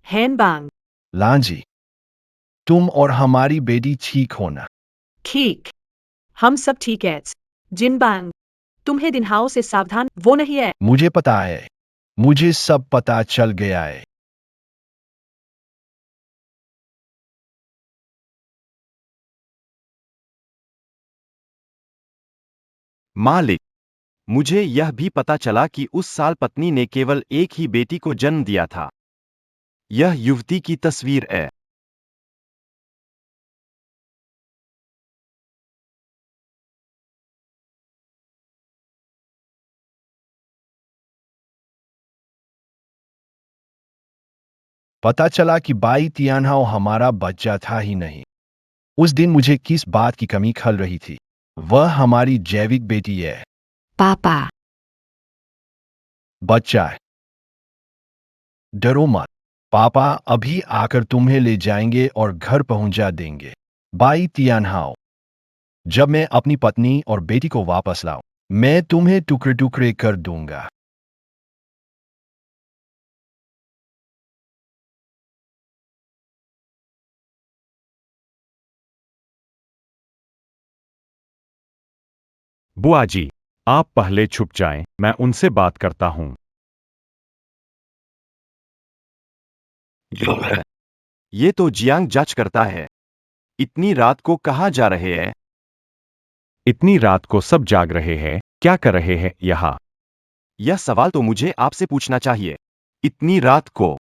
हैनबांग। लांजी, तुम और हमारी बेटी ठीक होना। ठीक। हम सब ठीक है। जिनबांग, तुम्हें दिनहाओं से सावधान वो नहीं है। मुझे पता है, मुझे सब पता चल गया है। मालिक, मुझे यह भी पता चला कि उस साल पत्नी ने केवल एक ही बेटी को जन्म दिया था। यह युवती की तस्वीर है। पता चला कि बाई तियानहाओ हमारा बच्चा था ही नहीं। उस दिन मुझे किस बात की कमी खल रही थी। वह हमारी जैविक बेटी है। पापा, बच्चा है। डरो मत, पापा अभी आकर तुम्हें ले जाएंगे और घर पहुंचा देंगे। बाई तियानहाओ, जब मैं अपनी पत्नी और बेटी को वापस लाऊं, मैं तुम्हें टुकड़े टुकड़े कर दूंगा। बुआ जी, आप पहले छुप जाएं, मैं उनसे बात करता हूं। ये तो जियांग जांच करता है। इतनी रात को कहाँ जा रहे हैं? इतनी रात को सब जाग रहे हैं, क्या कर रहे हैं यहाँ? यह सवाल तो मुझे आपसे पूछना चाहिए। इतनी रात को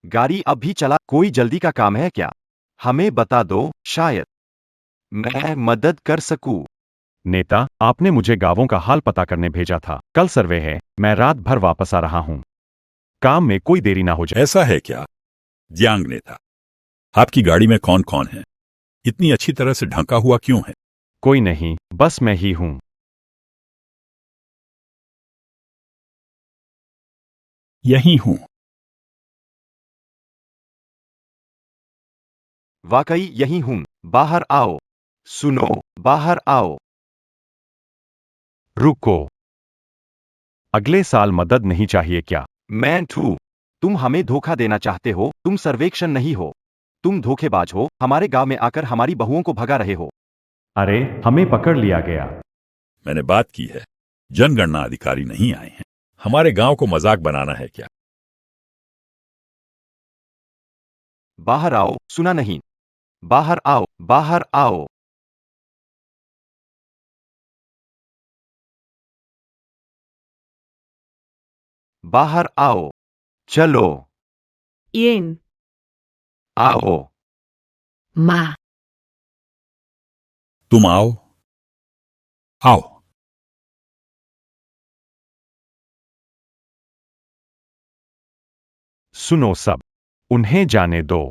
गाड़ी अब भी चला, कोई जल्दी का काम है क्या? हमें बता दो, शायद मैं मदद कर सकूं। नेता, आपने मुझे गांवों का हाल पता करने भेजा था। कल सर्वे है, मैं रात भर वापस आ रहा हूं। काम में कोई देरी ना हो जाए। ऐसा है क्या? जियांग नेता, आपकी गाड़ी में कौन कौन है? इतनी अच्छी तरह से ढंका हुआ क्यों है? कोई नहीं, बस मैं ही हूं। यही हूं। वाकई यही हूं। बाहर आओ। सुनो, बाहर आओ। रुको। अगले साल मदद नहीं चाहिए क्या? मैं ठू। तुम हमें धोखा देना चाहते हो। तुम सर्वेक्षण नहीं हो। तुम धोखेबाज हो। हमारे गांव में आकर हमारी बहुओं को भगा रहे हो। अरे, हमें पकड़ लिया गया। मैंने बात की है। जनगणना अधिकारी नहीं आए हैं। हमारे गांव को मजाक बनाना है क्या? बाहर आओ। सुना नहीं? बाहर आओ, बाहर आओ। बाहर आओ। चलो, येन। आओ। माँ, तुम आओ। आओ। सुनो सब, उन्हें जाने दो।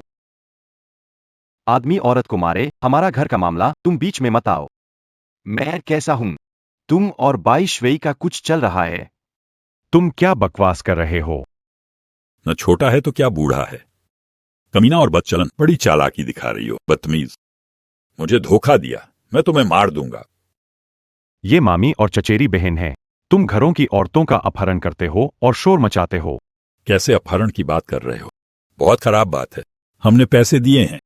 आदमी औरत को मारे, हमारा घर का मामला, तुम बीच में मत आओ। मैं कैसा हूं? तुम और बाई श्वेई का कुछ चल रहा है। तुम क्या बकवास कर रहे हो? न छोटा है तो क्या बूढ़ा है? कमीना और बदचलन, बड़ी चालाकी दिखा रही हो, बदतमीज। मुझे धोखा दिया, मैं तुम्हें मार दूंगा। ये मामी और चचेरी बहन है। तुम घरों की औरतों का अपहरण करते हो और शोर मचाते हो। कैसे अपहरण की बात कर रहे हो? बहुत खराब बात है। हमने पैसे दिए हैं।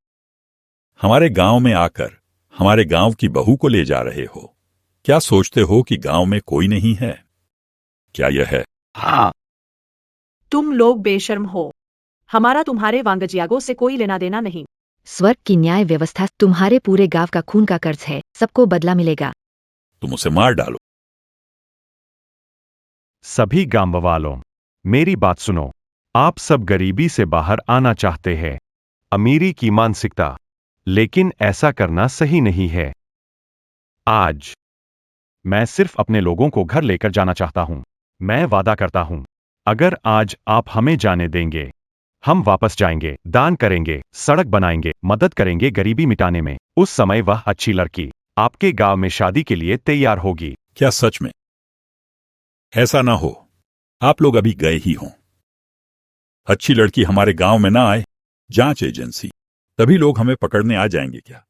हमारे गांव में आकर हमारे गांव की बहू को ले जा रहे हो। क्या सोचते हो कि गांव में कोई नहीं है? क्या यह है? हाँ, तुम लोग बेशर्म हो। हमारा तुम्हारे वांगजियागो से कोई लेना देना नहीं। स्वर्ग की न्याय व्यवस्था तुम्हारे पूरे गांव का खून का कर्ज है। सबको बदला मिलेगा। तुम उसे मार डालो। सभी गांव वालों, मेरी बात सुनो। आप सब गरीबी से बाहर आना चाहते हैं, अमीरी की मानसिकता, लेकिन ऐसा करना सही नहीं है। आज मैं सिर्फ अपने लोगों को घर लेकर जाना चाहता हूं। मैं वादा करता हूं, अगर आज आप हमें जाने देंगे हम वापस जाएंगे, दान करेंगे, सड़क बनाएंगे, मदद करेंगे गरीबी मिटाने में। उस समय वह अच्छी लड़की आपके गांव में शादी के लिए तैयार होगी। क्या सच में? ऐसा ना हो, आप लोग अभी गए ही हों। अच्छी लड़की हमारे गांव में ना आए, जांच एजेंसी, तभी लोग हमें पकड़ने आ जाएंगे क्या?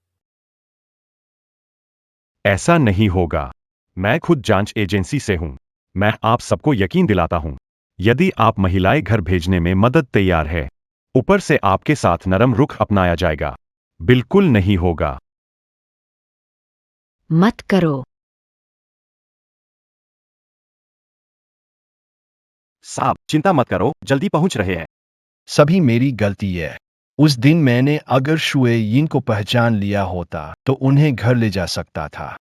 ऐसा नहीं होगा। मैं खुद जांच एजेंसी से हूं। मैं आप सबको यकीन दिलाता हूं। यदि आप महिलाएं घर भेजने में मदद तैयार है, ऊपर से आपके साथ नरम रुख अपनाया जाएगा। बिल्कुल नहीं होगा। मत करो। साहब चिंता मत करो, जल्दी पहुंच रहे हैं। सभी मेरी गलती है। उस दिन मैंने अगर शुएयिन को पहचान लिया होता तो उन्हें घर ले जा सकता था।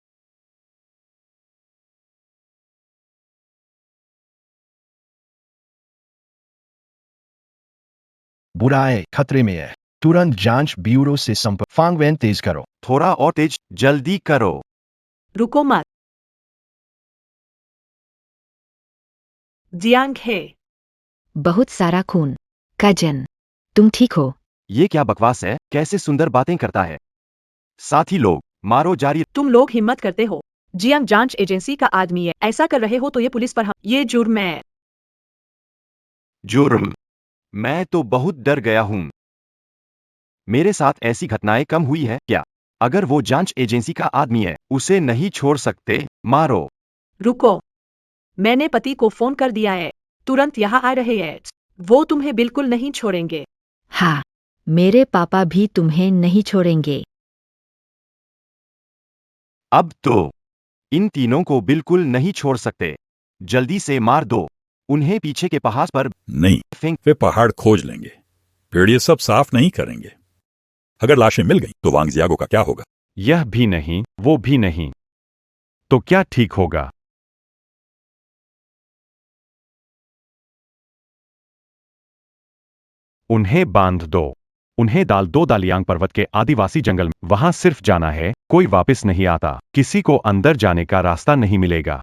बुराई खतरे में है। तुरंत जांच ब्यूरो से संपर्क। फांगवेन तेज करो। थोड़ा और तेज, जल्दी करो। रुको मत। जियांग है। बहुत सारा खून। कजन, तुम ठीक हो? ये क्या बकवास है, कैसे सुंदर बातें करता है। साथी लोग, मारो जारी। तुम लोग हिम्मत करते हो। जियांग जांच एजेंसी का आदमी है, ऐसा कर रहे हो तो ये पुलिस पर ये जुर्म है। जुर्म? मैं तो बहुत डर गया हूं। मेरे साथ ऐसी घटनाएं कम हुई है क्या? अगर वो जांच एजेंसी का आदमी है, उसे नहीं छोड़ सकते, मारो। रुको, मैंने पति को फोन कर दिया है, तुरंत यहाँ आ रहे हैं। वो तुम्हें बिल्कुल नहीं छोड़ेंगे। हाँ, मेरे पापा भी तुम्हें नहीं छोड़ेंगे। अब तो इन तीनों को बिल्कुल नहीं छोड़ सकते। जल्दी से मार दो उन्हें, पीछे के पहाड़ पर नहीं, फेंक। वे पहाड़ खोज लेंगे, पेड़ ये सब साफ नहीं करेंगे। अगर लाशें मिल गई तो वांग जियागो का क्या होगा? यह भी नहीं, वो भी नहीं। तो क्या ठीक होगा? उन्हें बांध दो। उन्हें डाल दो दालियांग पर्वत के आदिवासी जंगल में। वहां सिर्फ जाना है, कोई वापस नहीं आता। किसी को अंदर जाने का रास्ता नहीं मिलेगा।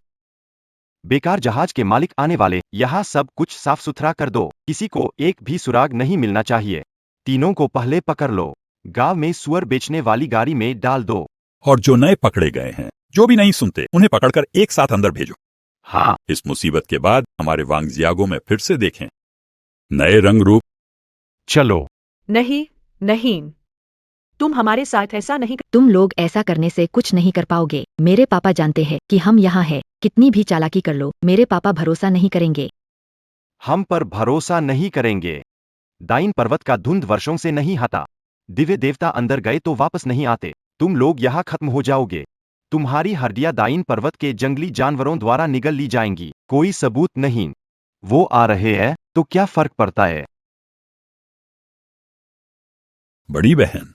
बेकार जहाज के मालिक आने वाले, यहाँ सब कुछ साफ सुथरा कर दो। किसी को एक भी सुराग नहीं मिलना चाहिए। तीनों को पहले पकड़ लो, गांव में सुअर बेचने वाली गाड़ी में डाल दो। और जो नए पकड़े गए हैं, जो भी नहीं सुनते, उन्हें पकड़कर एक साथ अंदर भेजो। हाँ, इस मुसीबत के बाद हमारे वांग जियागो में फिर से देखें नए रंग रूप। चलो। नहीं, नहीं, तुम हमारे साथ ऐसा नहीं तुम लोग ऐसा करने से कुछ नहीं कर पाओगे। मेरे पापा जानते हैं कि हम यहाँ हैं। कितनी भी चालाकी कर लो, मेरे पापा भरोसा नहीं करेंगे। हम पर भरोसा नहीं करेंगे। दाइन पर्वत का धुंध वर्षों से नहीं हटा। दिव्य देवता अंदर गए तो वापस नहीं आते। तुम लोग यहाँ खत्म हो जाओगे। तुम्हारी हड्डियां दाइन पर्वत के जंगली जानवरों द्वारा निगल ली जाएंगी। कोई सबूत नहीं। वो आ रहे हैं तो क्या फर्क पड़ता है? बड़ी बहन,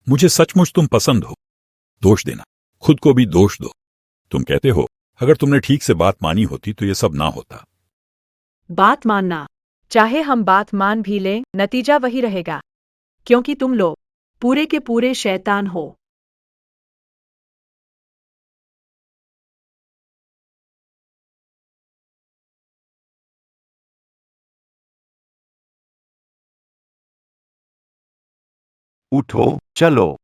मुझे सचमुच तुम पसंद हो। दोष देना, खुद को भी दोष दो। तुम कहते हो अगर तुमने ठीक से बात मानी होती तो ये सब ना होता। बात मानना, चाहे हम बात मान भी लें, नतीजा वही रहेगा, क्योंकि तुम लोग पूरे के पूरे शैतान हो। उठो, चलो।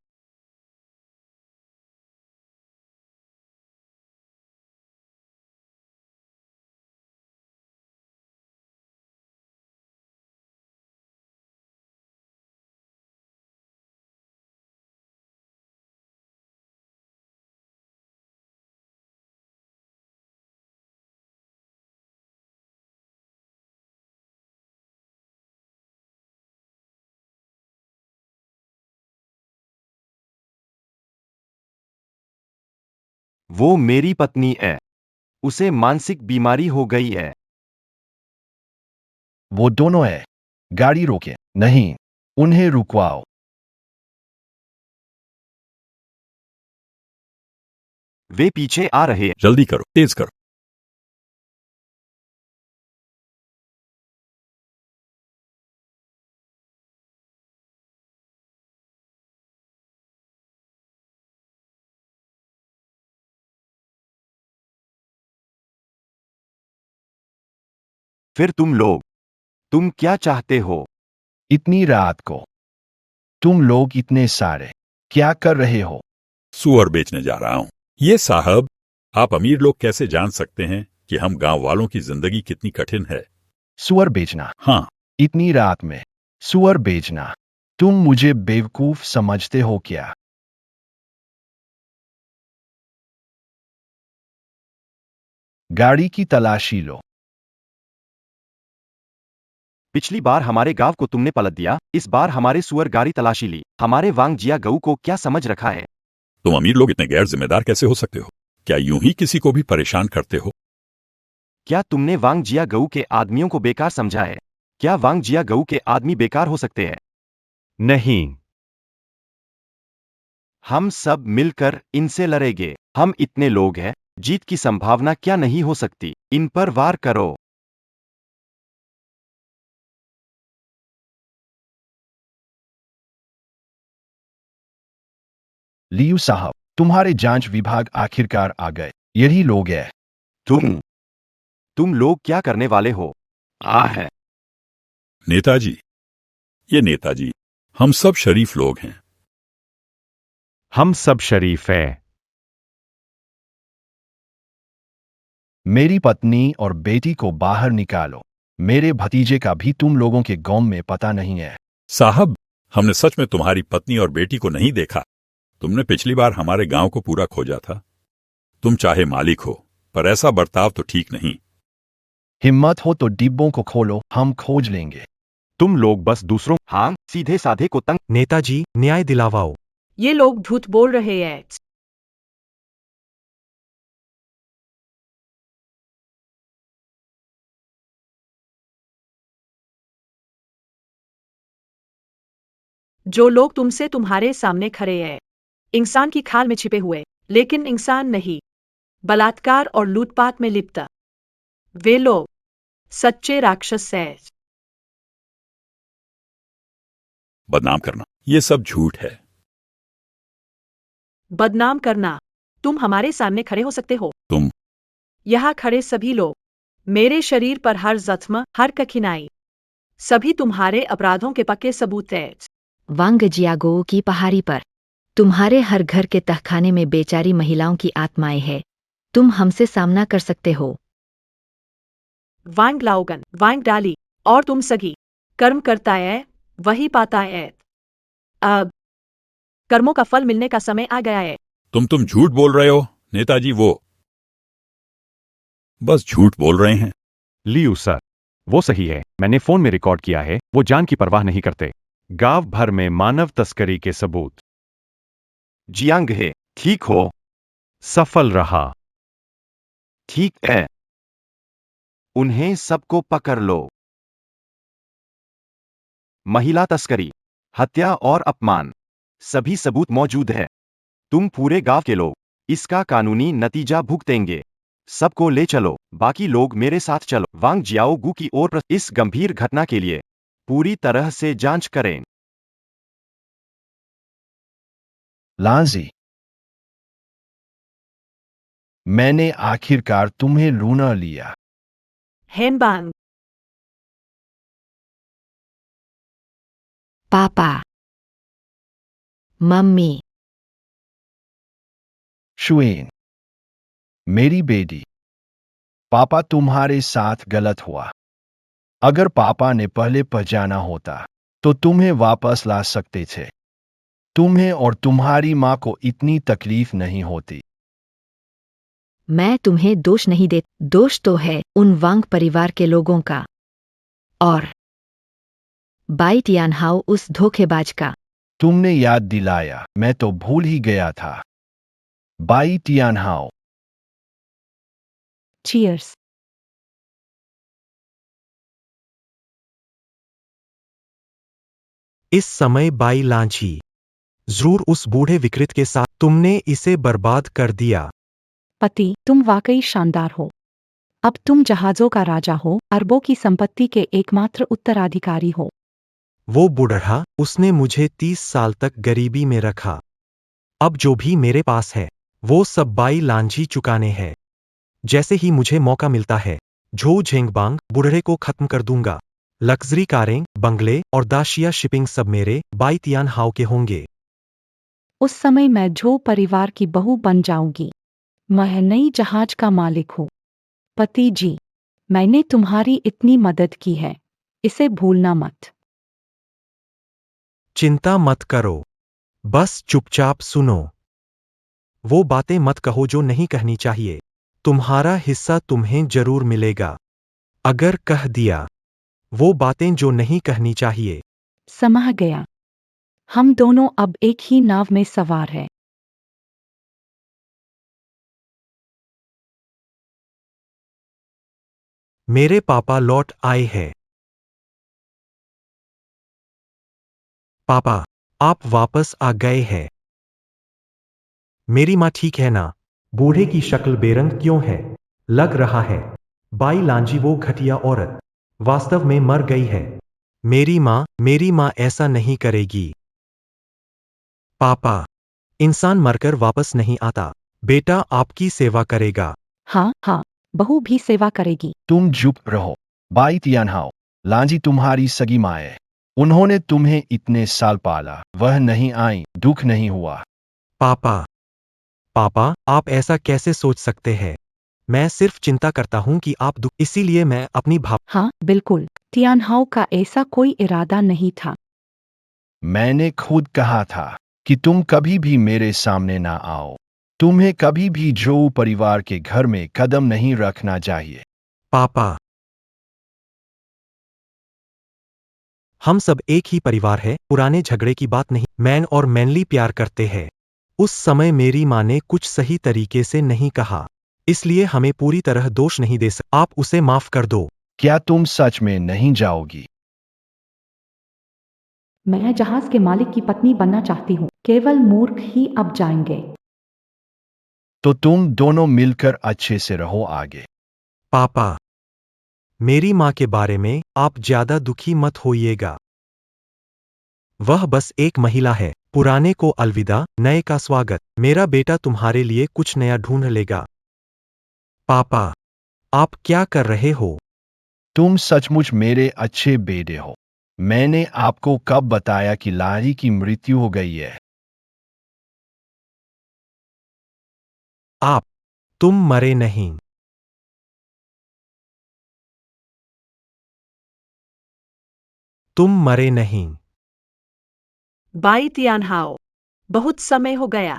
वो मेरी पत्नी है। उसे मानसिक बीमारी हो गई है। वो दोनों है। गाड़ी रोके। नहीं, उन्हें रुकवाओ। वे पीछे आ रहे हैं। जल्दी करो, तेज करो। फिर तुम लोग तुम क्या चाहते हो? इतनी रात को तुम लोग इतने सारे क्या कर रहे हो? सुअर बेचने जा रहा हूं। ये साहब, आप अमीर लोग कैसे जान सकते हैं कि हम गांव वालों की जिंदगी कितनी कठिन है? सुअर बेचना? हाँ, इतनी रात में सुअर बेचना? तुम मुझे बेवकूफ समझते हो क्या? गाड़ी की तलाशी लो। पिछली बार हमारे गांव को तुमने पलट दिया, इस बार हमारे सुअर गाड़ी तलाशी ली। हमारे वांग जिया गऊ को क्या समझ रखा है? तुम अमीर लोग इतने गैर जिम्मेदार कैसे हो सकते हो? क्या यूं ही किसी को भी परेशान करते हो? क्या तुमने वांग जिया गऊ के आदमियों को बेकार समझा है? क्या वांग जिया गऊ के आदमी बेकार हो सकते हैं? नहीं, हम सब मिलकर इनसे लड़ेंगे। हम इतने लोग हैं, जीत की संभावना क्या नहीं हो सकती? इन पर वार करो। लियू साहब, तुम्हारे जांच विभाग आखिरकार आ गए। यही लोग हैं। तुम लोग क्या करने वाले हो? है नेताजी, ये नेताजी, हम सब शरीफ लोग हैं। हम सब शरीफ है। मेरी पत्नी और बेटी को बाहर निकालो। मेरे भतीजे का भी तुम लोगों के गांव में पता नहीं है। साहब, हमने सच में तुम्हारी पत्नी और बेटी को नहीं देखा। तुमने पिछली बार हमारे गांव को पूरा खोजा था। तुम चाहे मालिक हो, पर ऐसा बर्ताव तो ठीक नहीं। हिम्मत हो तो डिब्बों को खोलो, हम खोज लेंगे। तुम लोग बस दूसरों हाँ, सीधे साधे को तंग। नेताजी, न्याय दिलावाओ। ये लोग झूठ बोल रहे हैं। जो लोग तुमसे तुम्हारे सामने खड़े हैं, इंसान की खाल में छिपे हुए, लेकिन इंसान नहीं, बलात्कार और लूटपाट में लिप्त। वे लोग सच्चे राक्षस हैं। बदनाम करना, ये सब झूठ है। बदनाम करना? तुम हमारे सामने खड़े हो सकते हो? तुम यहाँ खड़े सभी लोग, मेरे शरीर पर हर जख्म, हर कठिनाई, सभी तुम्हारे अपराधों के पक्के सबूत हैं। वांग जियागो की पहाड़ी पर तुम्हारे हर घर के तहखाने में बेचारी महिलाओं की आत्माएं हैं। तुम हमसे सामना कर सकते हो। वांग लाओगन, वांग डाली, और तुम सगी कर्म करता है, वही पाता है। अब कर्मों का फल मिलने का समय आ गया है। तुम झूठ बोल रहे हो, नेताजी। वो बस झूठ बोल रहे हैं। लियू सर, वो सही है। मैंने फोन में रिकॉर्ड किया है। वो जान की परवाह नहीं करते। गांव भर में मानव तस्करी के सबूत। जियांग है, ठीक हो? सफल रहा। ठीक है, उन्हें सबको पकड़ लो। महिला तस्करी, हत्या और अपमान, सभी सबूत मौजूद है। तुम पूरे गांव के लोग इसका कानूनी नतीजा भुगतेंगे। सबको ले चलो, बाकी लोग मेरे साथ चलो। वांग जियाओगू की ओर इस गंभीर घटना के लिए पूरी तरह से जांच करें। लांजी, मैंने आखिरकार तुम्हें लूना लिया। हेनबांग, पापा, मम्मी, शुएन, मेरी बेटी, पापा तुम्हारे साथ गलत हुआ। अगर पापा ने पहले पहचाना होता तो तुम्हें वापस ला सकते थे। तुम्हें और तुम्हारी मां को इतनी तकलीफ नहीं होती। मैं तुम्हें दोष नहीं दे, दोष तो है उन वांग परिवार के लोगों का और बाई टियानहाओ उस धोखेबाज का। तुमने याद दिलाया, मैं तो भूल ही गया था। बाई टियानहाओ। चीयर्स। इस समय बाई लांची, जरूर उस बूढ़े विकृत के साथ तुमने इसे बर्बाद कर दिया। पति, तुम वाकई शानदार हो। अब तुम जहाजों का राजा हो, अरबों की संपत्ति के एकमात्र उत्तराधिकारी हो। वो बुढ़ा, उसने मुझे 30 साल तक गरीबी में रखा। अब जो भी मेरे पास है वो सब बाई लांझी चुकाने हैं। जैसे ही मुझे मौका मिलता है, झो झेंगबांग बुढ़े को खत्म कर दूंगा। लग्जरी कारें, बंगले और दाशिया शिपिंग सब मेरे बाई तियान हाउ के होंगे। उस समय मैं झो परिवार की बहू बन जाऊंगी। मैं नई जहाज का मालिक हूँ। पति जी, मैंने तुम्हारी इतनी मदद की है, इसे भूलना मत। चिंता मत करो, बस चुपचाप सुनो। वो बातें मत कहो जो नहीं कहनी चाहिए। तुम्हारा हिस्सा तुम्हें जरूर मिलेगा। अगर कह दिया, वो बातें जो नहीं कहनी चाहिए। समझ गया। हम दोनों अब एक ही नाव में सवार हैं। मेरे पापा लौट आए हैं। पापा, आप वापस आ गए हैं। मेरी माँ ठीक है ना? बूढ़े की शक्ल बेरंग क्यों है? लग रहा है बाई लांजी वो घटिया औरत वास्तव में मर गई है। मेरी माँ ऐसा नहीं करेगी। पापा, इंसान मरकर वापस नहीं आता। बेटा आपकी सेवा करेगा। हाँ हाँ, बहू भी सेवा करेगी। तुम चुप रहो। बाई तियानहाओ, लांजी तुम्हारी सगी माँ है। उन्होंने तुम्हें इतने साल पाला, वह नहीं आई, दुख नहीं हुआ। पापा, आप ऐसा कैसे सोच सकते हैं? मैं सिर्फ चिंता करता हूं कि आप दुख, इसीलिए मैं अपनी भाव। हाँ बिल्कुल, तियानहाओ का ऐसा कोई इरादा नहीं था। मैंने खुद कहा था कि तुम कभी भी मेरे सामने ना आओ। तुम्हें कभी भी जो परिवार के घर में कदम नहीं रखना चाहिए। पापा, हम सब एक ही परिवार है, पुराने झगड़े की बात नहीं। मैन और मैनली प्यार करते हैं। उस समय मेरी माँ ने कुछ सही तरीके से नहीं कहा, इसलिए हमें पूरी तरह दोष नहीं दे सकते। आप उसे माफ कर दो। क्या तुम सच में नहीं जाओगी? मैं जहाज के मालिक की पत्नी बनना चाहती हूँ। केवल मूर्ख ही अब जाएंगे। तो तुम दोनों मिलकर अच्छे से रहो आगे। पापा, मेरी माँ के बारे में आप ज्यादा दुखी मत होइएगा। वह बस एक महिला है। पुराने को अलविदा, नए का स्वागत। मेरा बेटा तुम्हारे लिए कुछ नया ढूंढ लेगा। पापा, आप क्या कर रहे हो? तुम सचमुच मेरे अच्छे बेटे हो। मैंने आपको कब बताया कि लारी की मृत्यु हो गई है? तुम मरे नहीं। तुम मरे नहीं। बाई तियानहाओ, बहुत समय हो गया।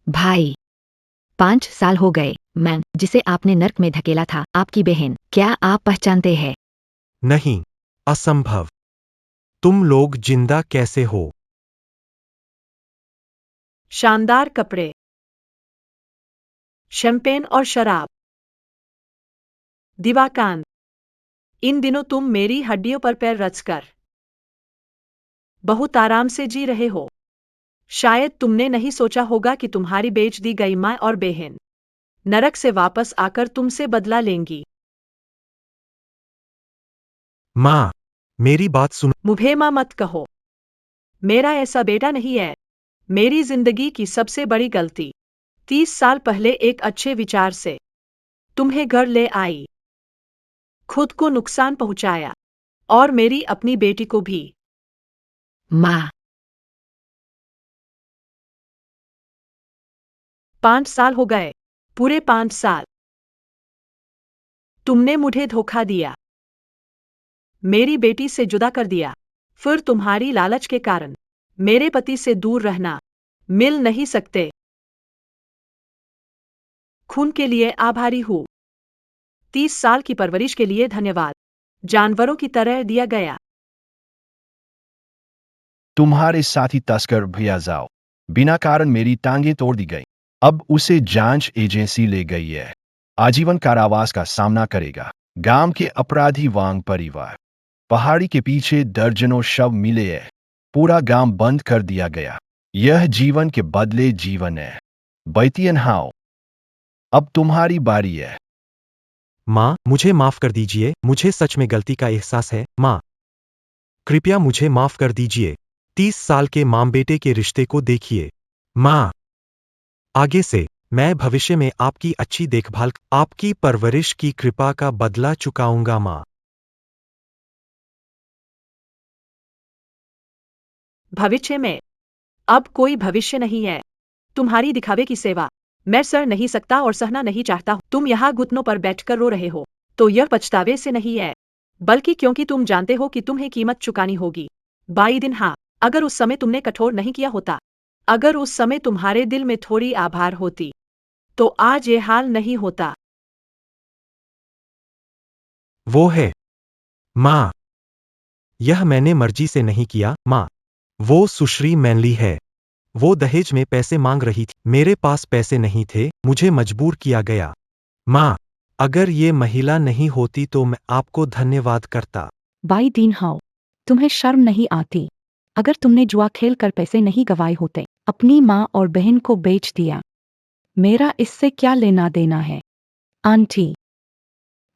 भाई, 5 साल हो गए। मैं जिसे आपने नर्क में धकेला था, आपकी बहन, क्या आप पहचानते हैं? नहीं, असंभव। तुम लोग जिंदा कैसे हो? शानदार कपड़े, शैंपेन और शराब। दिवाकांत, इन दिनों तुम मेरी हड्डियों पर पैर रचकर बहुत आराम से जी रहे हो। शायद तुमने नहीं सोचा होगा कि तुम्हारी बेच दी गई माँ और बहन नरक से वापस आकर तुमसे बदला लेंगी। माँ, मेरी बात सुनो। मुझे माँ मत कहो। मेरा ऐसा बेटा नहीं है। मेरी जिंदगी की सबसे बड़ी गलती 30 साल पहले एक अच्छे विचार से तुम्हें घर ले आई, खुद को नुकसान पहुंचाया और मेरी अपनी बेटी को भी। माँ, 5 साल हो गए, पूरे 5 साल। तुमने मुझे धोखा दिया, मेरी बेटी से जुदा कर दिया। फिर तुम्हारी लालच के कारण मेरे पति से दूर रहना, मिल नहीं सकते। खून के लिए आभारी हूँ। 30 साल की परवरिश के लिए धन्यवाद। जानवरों की तरह दिया गया। तुम्हारे साथी तस्कर भैया जाओ। बिना कारण मेरी टांगें तोड़ दी गई। अब उसे जांच एजेंसी ले गई है। आजीवन कारावास का सामना करेगा। गांव के अपराधी वांग परिवार। पहाड़ी के पीछे दर्जनों शव मिले हैं। पूरा गांव बंद कर दिया गया। यह जीवन के बदले जीवन है। बैतियन हाओ, अब तुम्हारी बारी है। माँ, मुझे माफ कर दीजिए, मुझे सच में गलती का एहसास है। माँ, कृपया मुझे माफ कर दीजिए। 30 साल के माँ बेटे के रिश्ते को देखिए। माँ, आगे से मैं भविष्य में आपकी अच्छी देखभाल, आपकी परवरिश की कृपा का बदला चुकाऊंगा। माँ। भविष्य में? अब कोई भविष्य नहीं है। तुम्हारी दिखावे की सेवा मैं सह नहीं सकता और सहना नहीं चाहता। तुम यहाँ घुटनों पर बैठकर रो रहे हो तो यह पछतावे से नहीं है, बल्कि क्योंकि तुम जानते हो कि तुम्हें कीमत चुकानी होगी। 22 दिन। हाँ, अगर उस समय तुमने कठोर नहीं किया होता, अगर उस समय तुम्हारे दिल में थोड़ी आभार होती, तो आज ये हाल नहीं होता। वो है माँ। यह मैंने मर्जी से नहीं किया माँ। वो सुश्री मैनली है। वो दहेज में पैसे मांग रही थी। मेरे पास पैसे नहीं थे, मुझे मजबूर किया गया। माँ, अगर ये महिला नहीं होती तो मैं आपको धन्यवाद करता। बाई दीन हाउ, तुम्हें शर्म नहीं आती? अगर तुमने जुआ खेल कर पैसे नहीं गवाए होते, अपनी माँ और बहन को बेच दिया, मेरा इससे क्या लेना देना है? आंटी,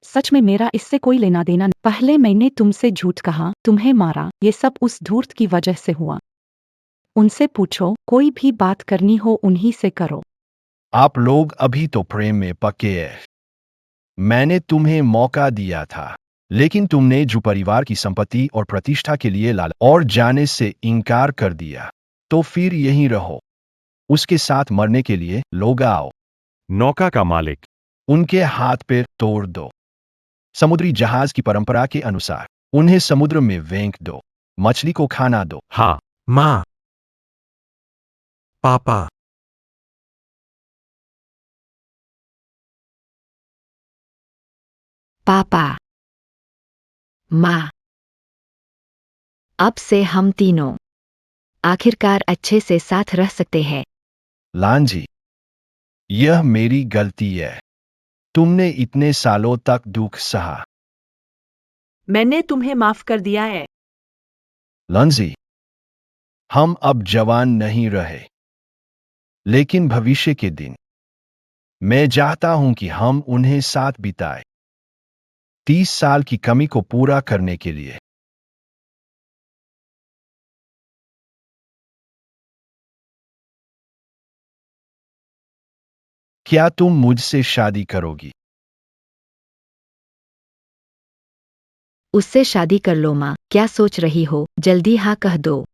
सच में मेरा इससे कोई लेना देना नहीं। पहले मैंने तुमसे झूठ कहा, तुम्हें मारा, ये सब उस धूर्त की वजह से हुआ। उनसे पूछो, कोई भी बात करनी हो उन्हीं से करो। आप लोग अभी तो प्रेम में पक्के हैं। मैंने तुम्हें मौका दिया था, लेकिन तुमने जो परिवार की संपत्ति और प्रतिष्ठा के लिए लाल और जाने से इनकार कर दिया, तो फिर यहीं रहो। उसके साथ मरने के लिए लोग आओ, नौका का मालिक। उनके हाथ पैर तोड़ दो। समुद्री जहाज की परंपरा के अनुसार उन्हें समुद्र में फेंक दो, मछली को खाना दो। हाँ, माँ, पापा, पापा, माँ। अब से हम तीनों आखिरकार अच्छे से साथ रह सकते हैं। लांजी, यह मेरी गलती है। तुमने इतने सालों तक दुख सहा। मैंने तुम्हें माफ कर दिया है। लंजी, हम अब जवान नहीं रहे, लेकिन भविष्य के दिन मैं चाहता हूं कि हम उन्हें साथ बिताएं, 30 साल की कमी को पूरा करने के लिए। क्या तुम मुझसे शादी करोगी? उससे शादी कर लो माँ, क्या सोच रही हो? जल्दी हाँ कह दो।